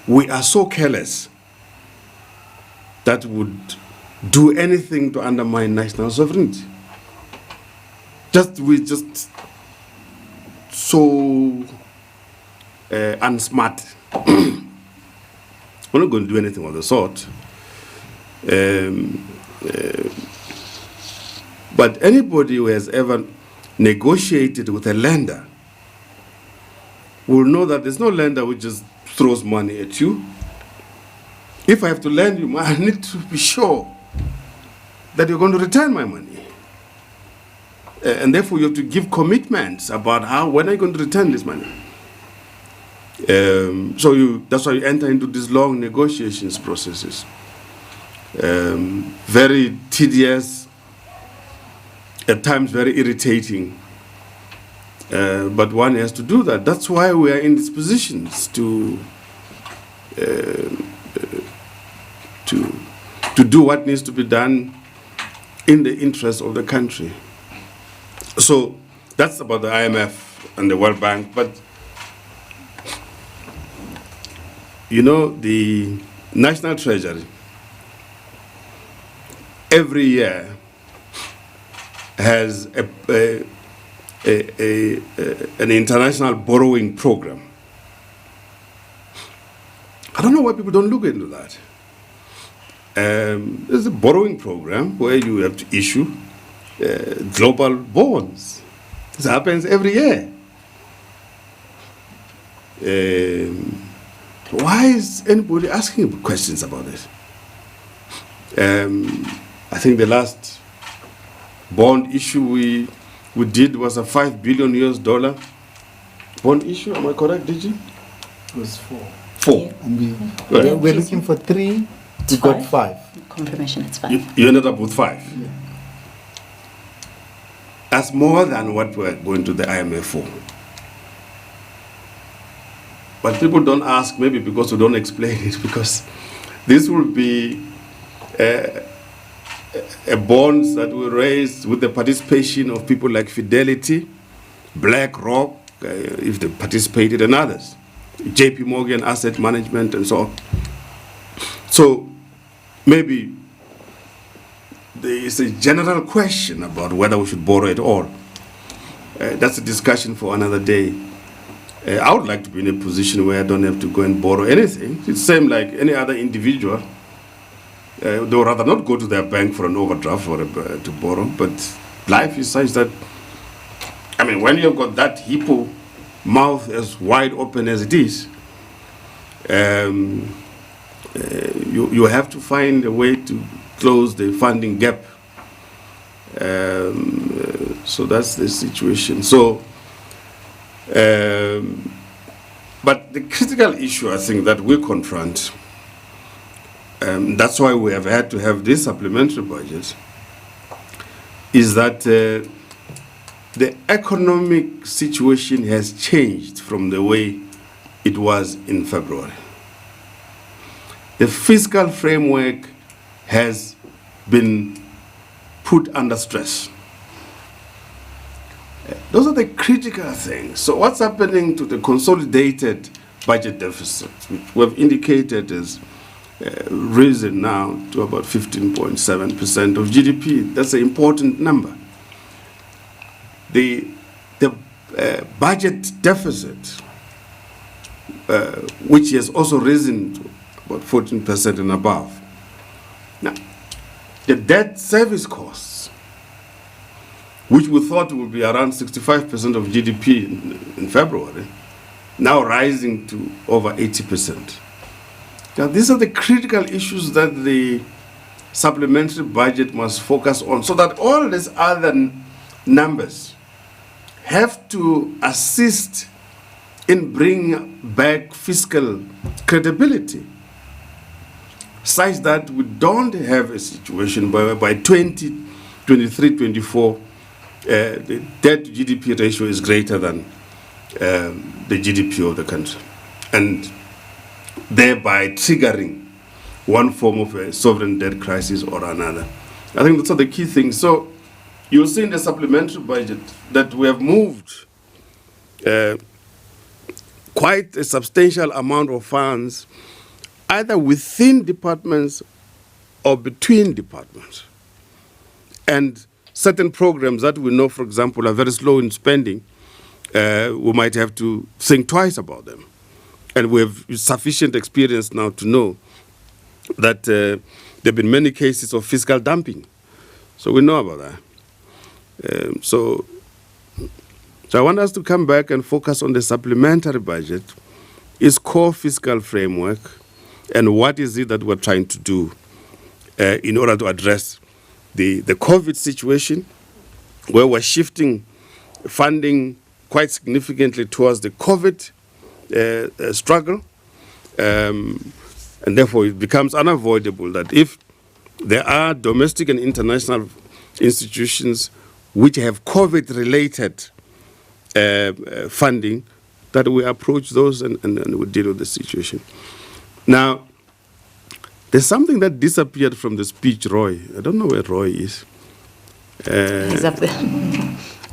we are so careless that would do anything to undermine national sovereignty. We're just so unsmart. We're not going to do anything of the sort. But anybody who has ever negotiated with a lender will know that there's no lender who just throws money at you. If I have to lend you money, I need to be sure that you're going to return my money. And therefore you have to give commitments about when are you going to return this money. That's why you enter into these long negotiations processes. Very tedious, at times very irritating. But one has to do that. That's why we are in these positions to do what needs to be done in the interest of the country. So that's about the IMF and the World Bank. But the National Treasury every year has an international borrowing program. I don't know why people don't look into that. There's a borrowing program where you have to issue global bonds. This happens every year. Why is anybody asking questions about it? I think the last bond issue we did was a $5 billion bond issue. Am I correct, Digi? It was 4. 4. And we're looking for 3. We got 5. Confirmation, it's 5. You ended up with 5. Yeah. That's more than what we're going to the IMF for. But people don't ask, maybe because we don't explain it, because this will be a bonds that will raise with the participation of people like Fidelity, BlackRock, if they participated, and others, JP Morgan Asset Management, and so on. So maybe there is a general question about whether we should borrow at all. That's a discussion for another day. I would like to be in a position where I don't have to go and borrow anything. It's the same like any other individual. They would rather not go to their bank for an overdraft or to borrow, but life is such that, when you've got that hippo mouth as wide open as it is, you have to find a way to close the funding gap. So that's the situation. So, but the critical issue, I think, that we confront, that's why we have had to have this supplementary budget, is that the economic situation has changed from the way it was in February. The fiscal framework has been put under stress. Those are the critical things. So what's happening to the consolidated budget deficit, which we've indicated is risen now to about 15.7% of GDP. That's an important number. The budget deficit, which has also risen to about 14% and above. Now, the debt service costs, which we thought would be around 65% of GDP in February, now rising to over 80%. Now, these are the critical issues that the supplementary budget must focus on, so that all these other numbers have to assist in bringing back fiscal credibility, such that we don't have a situation by 2023-24, the debt to GDP ratio is greater than the GDP of the country, and thereby triggering one form of a sovereign debt crisis or another. I think those are the key things. So you'll see in the supplementary budget that we have moved quite a substantial amount of funds either within departments or between departments. And certain programs that we know, for example, are very slow in spending, we might have to think twice about them. And we have sufficient experience now to know that there have been many cases of fiscal dumping. So we know about that. So I want us to come back and focus on the supplementary budget, its core fiscal framework, and what is it that we're trying to do in order to address the COVID situation, where we're shifting funding quite significantly towards the COVID struggle. And therefore, it becomes unavoidable that if there are domestic and international institutions which have COVID-related funding, that we approach those and we deal with the situation. Now, there's something that disappeared from the speech, Roy. I don't know where Roy is. He's up there.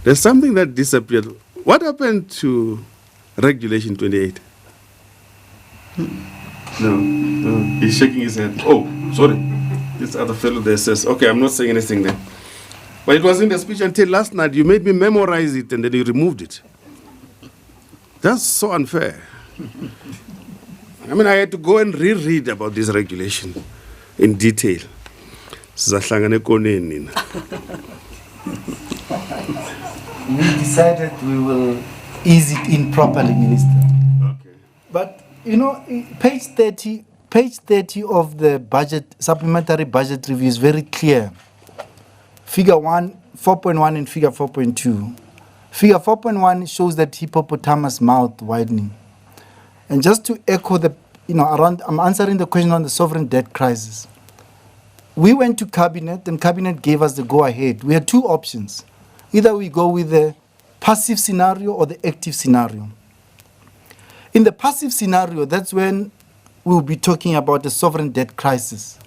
There's something that disappeared. What happened to Regulation 28? No, he's shaking his head. Oh, sorry. This other fellow there says, okay, I'm not saying anything then. But it was in the speech until last night. You made me memorize it and then you removed it. That's so unfair. I mean, I had to go and reread about this regulation in detail. We decided we will ease it in properly, Minister. Okay. But, you know, page 30 of the budget, supplementary budget review is very clear. Figure 4.1 and figure 4.2. Figure 4.1 shows that hippopotamus mouth widening. And just to echo I'm answering the question on the sovereign debt crisis. We went to Cabinet and Cabinet gave us the go-ahead. We had two options. Either we go with the passive scenario or the active scenario. In the passive scenario, that's when we'll be talking about the sovereign debt crisis.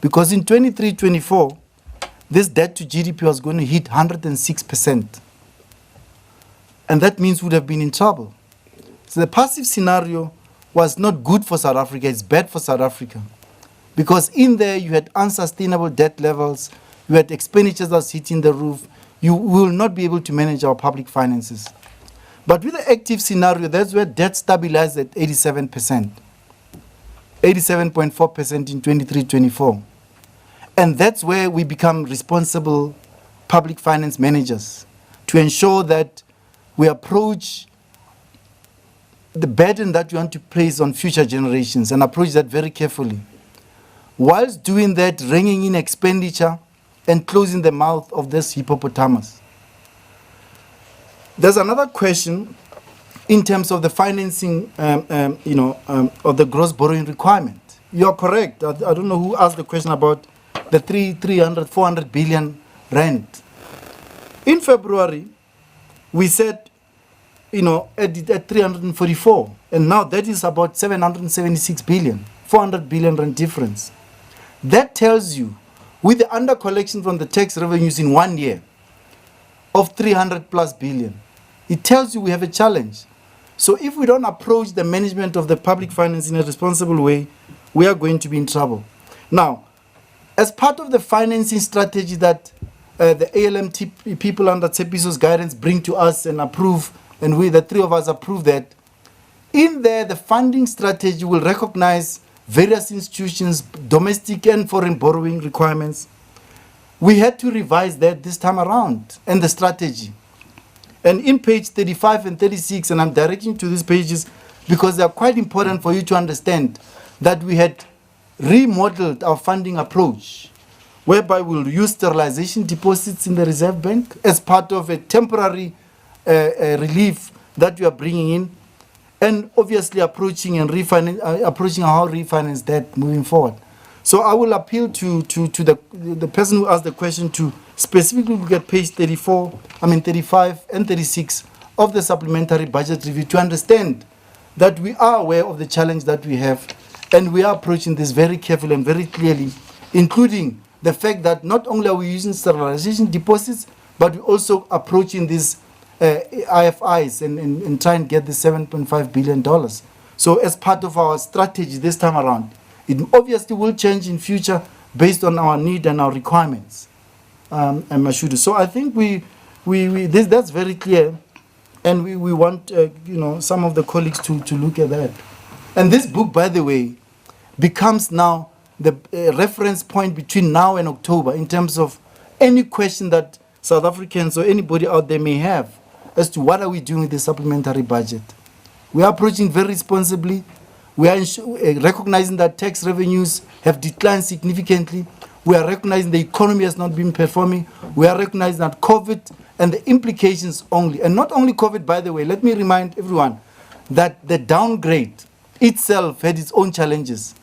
Because in 23-24, this debt to GDP was going to hit 106%. And that means we would have been in trouble. So the passive scenario was not good for South Africa, it's bad for South Africa. Because in there you had unsustainable debt levels, you had expenditures that's hitting the roof, you will not be able to manage our public finances. But with the active scenario, that's where debt stabilized at 87%. 87.4% in 23-24. And that's where we become responsible public finance managers to ensure that we approach the burden that we want to place on future generations and approach that very carefully. Whilst doing that, reining in expenditure and closing the mouth of this hippopotamus. There's another question in terms of the financing, of the gross borrowing requirement. You're correct. I don't know who asked the question about the 400 billion rand. In February, we said, at 344, and now that is about 776 billion, 400 billion rand difference. That tells you, with the under collection from the tax revenues in 1 year of 300 plus billion, it tells you we have a challenge. So if we don't approach the management of the public finance in a responsible way, we are going to be in trouble. Now, as part of the financing strategy that the ALMT people under Tshepiso's guidance bring to us and approve, and we, the three of us, approve that, in there, the funding strategy will recognize various institutions, domestic and foreign borrowing requirements. We had to revise that this time around, and the strategy. And in page 35 and 36, and I'm directing to these pages because they are quite important for you to understand that we had remodeled our funding approach, whereby we'll use sterilization deposits in the Reserve Bank as part of a temporary relief that we are bringing in, and obviously approaching how refinance debt moving forward. So I will appeal to the person who asked the question to specifically look at page 35 and 36 of the supplementary budget review to understand that we are aware of the challenge that we have, and we are approaching this very carefully and very clearly, including the fact that not only are we using sterilization deposits, but we're also approaching these IFIs and try and get the $7.5 billion. So as part of our strategy this time around, it obviously will change in future based on our need and our requirements. So I think that's very clear, and we want some of the colleagues to look at that. And this book, by the way, becomes now the reference point between now and October in terms of any question that South Africans or anybody out there may have as to what are we doing with the supplementary budget. We are approaching very responsibly. We are recognizing that tax revenues have declined significantly. We are recognizing the economy has not been performing. We are recognizing that COVID and the implications only, and not only COVID, by the way, let me remind everyone that the downgrade itself had its own challenges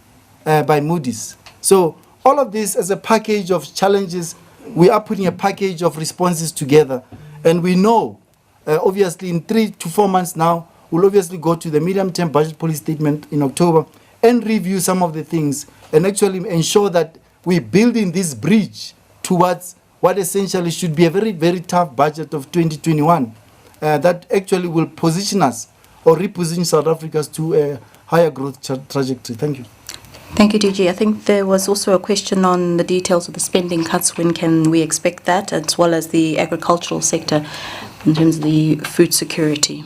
by Moody's. So all of this as a package of challenges, we are putting a package of responses together. And we know, obviously in 3 to 4 months now, we'll obviously go to the medium-term budget policy statement in October and review some of the things and actually ensure that we're building this bridge towards what essentially should be a very, very tough budget of 2021 that actually will position us or reposition South Africa to a higher growth trajectory. Thank you. Thank you, DG. I think there was also a question on the details of the spending cuts. When can we expect that, as well as the agricultural sector in terms of the food security?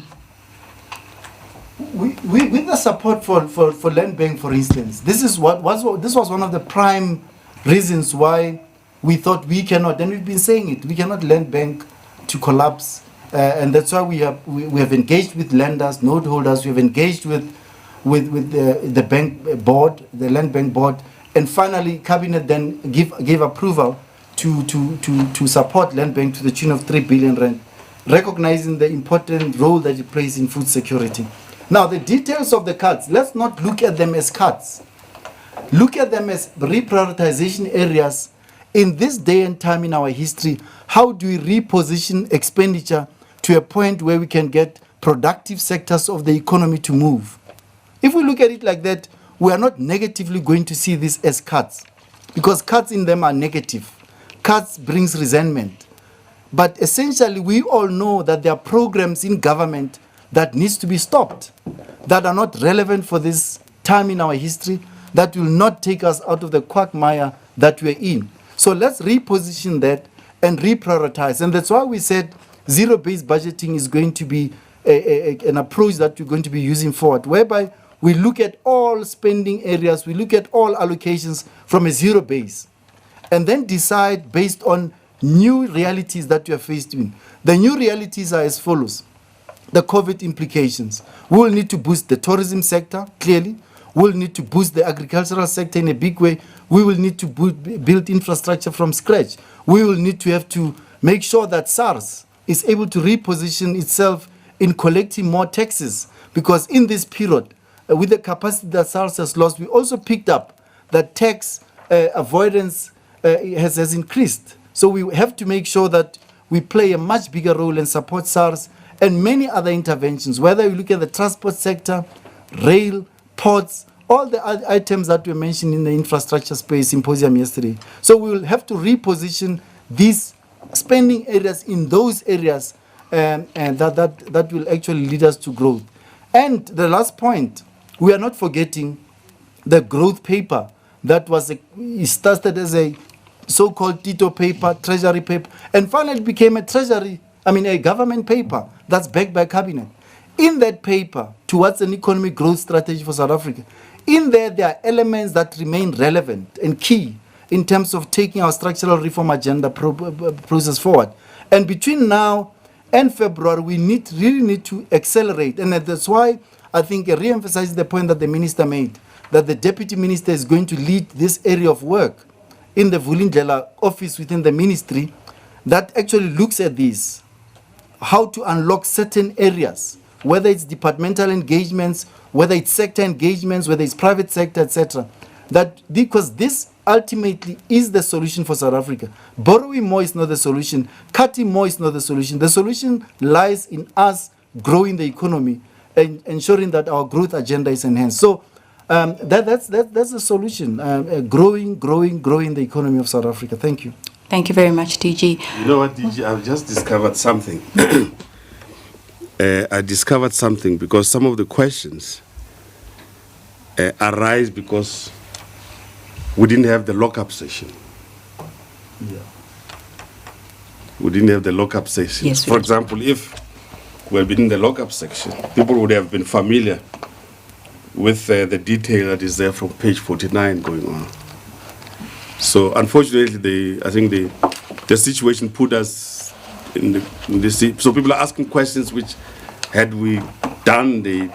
With the support for Land Bank, for instance, this was one of the prime reasons why we thought we cannot, and we've been saying it, we cannot Land Bank to collapse, and that's why we have engaged with lenders, note holders, we have engaged with the bank board, the Land Bank board, and finally Cabinet then gave approval to support Land Bank to the tune of 3 billion rand, recognizing the important role that it plays in food security. Now, the details of the cuts, let's not look at them as cuts. Look at them as reprioritization areas. In this day and time in our history, how do we reposition expenditure to a point where we can get productive sectors of the economy to move? If we look at it like that, we are not negatively going to see this as cuts, because cuts in them are negative. Cuts brings resentment. But essentially, we all know that there are programs in government that needs to be stopped, that are not relevant for this time in our history, that will not take us out of the quagmire that we're in. So let's reposition that and reprioritize. And that's why we said zero-based budgeting is going to be an approach that we're going to be using forward, whereby we look at all spending areas, we look at all allocations from a zero base, and then decide based on new realities that we are faced with. The new realities are as follows. The COVID implications. We will need to boost the tourism sector, clearly. We will need to boost the agricultural sector in a big way. We will need to build infrastructure from scratch. We will need to have to make sure that SARS is able to reposition itself in collecting more taxes, because in this period, with the capacity that SARS has lost, we also picked up that tax avoidance has increased. So we have to make sure that we play a much bigger role and support SARS and many other interventions, whether you look at the transport sector, rail, ports, all the items that were mentioned in the infrastructure space symposium yesterday. So we will have to reposition these spending areas in those areas and that will actually lead us to growth. And the last point, we are not forgetting the growth paper that was started as a so-called Tito paper, treasury paper, and finally became a government paper that's backed by cabinet. In that paper, towards an economic growth strategy for South Africa, in there are elements that remain relevant and key in terms of taking our structural reform agenda process forward. And between now and February, we really need to accelerate. And that's why I think I re-emphasize the point that the minister made, that the deputy minister is going to lead this area of work in the Vulindlela office within the ministry that actually looks at this, how to unlock certain areas, whether it's departmental engagements, whether it's sector engagements, whether it's private sector, etc. That because this ultimately is the solution for South Africa. Borrowing more is not the solution. Cutting more is not the solution. The solution lies in us growing the economy and ensuring that our growth agenda is enhanced. So that's the solution. Growing the economy of South Africa. Thank you. Thank you very much, DG. You know what, DG? I've just discovered something. I discovered something because some of the questions arise because we didn't have the lockup session. Yeah. We didn't have the lockup session. Yes, for example, if we had been in the lockup section, people would have been familiar with the detail that is there from page 49 going on. So unfortunately, I think the situation put us in this. So people are asking questions which, had we done the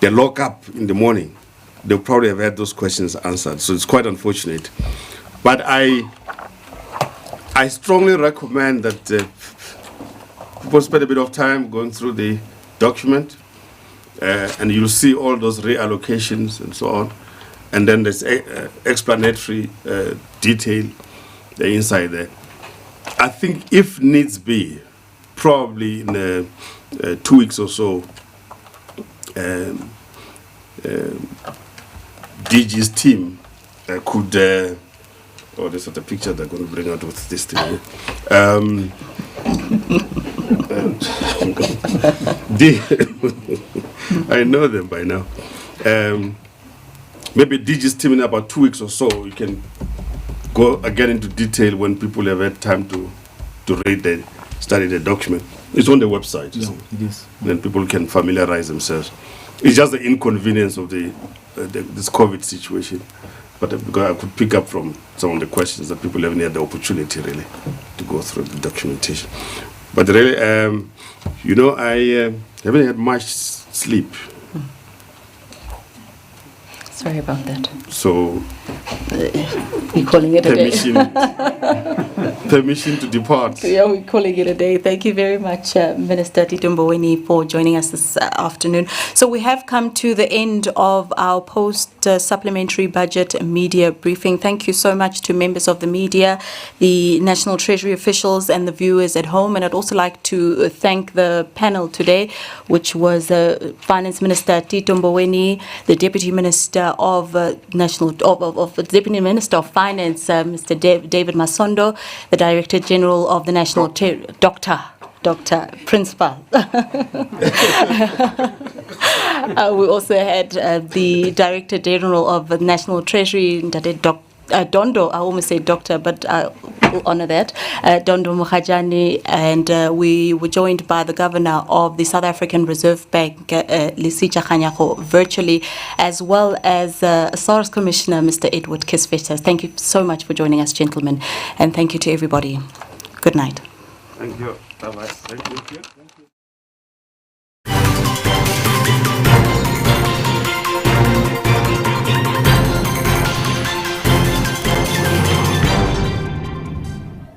lockup in the morning, they'll probably have had those questions answered. So it's quite unfortunate. But I strongly recommend that people spend a bit of time going through the document, and you'll see all those reallocations and so on. And then there's explanatory detail inside there. I think if needs be, probably in 2 weeks or so, DG's team could, oh, there's not a picture they're going to bring out with this thing. I know them by now. Maybe DG's team in about 2 weeks or so, you can go again into detail when people have had time to study the document. It's on the website. Yeah, it is. Then people can familiarize themselves. It's just the inconvenience of this COVID situation. But because I could pick up from some of the questions that people haven't had the opportunity really to go through the documentation. But really, I haven't had much sleep. Sorry about that. So, we're calling it a day. Permission to depart. Yeah, we're calling it a day. Thank you very much, Minister Tito Mboweni, for joining us this afternoon. So we have come to the end of our post-supplementary budget media briefing. Thank you so much to members of the media, the National Treasury officials and the viewers at home. And I'd also like to thank the panel today, which was Finance Minister Tito Mboweni, the Deputy Minister of the Deputy Minister of Finance, Mr. David Masondo, the Director General of the National Dr. Principal. We also had the Director General of the National Treasury, Dondo, I almost say doctor, but we'll honor that, Dondo Mukhajani, and we were joined by the Governor of the South African Reserve Bank, Lisicha Khanyago, virtually, as well as SARS Commissioner, Mr. Edward Kisveta. Thank you so much for joining us, gentlemen, and thank you to everybody. Good night. Thank you. Bye-bye. Thank you.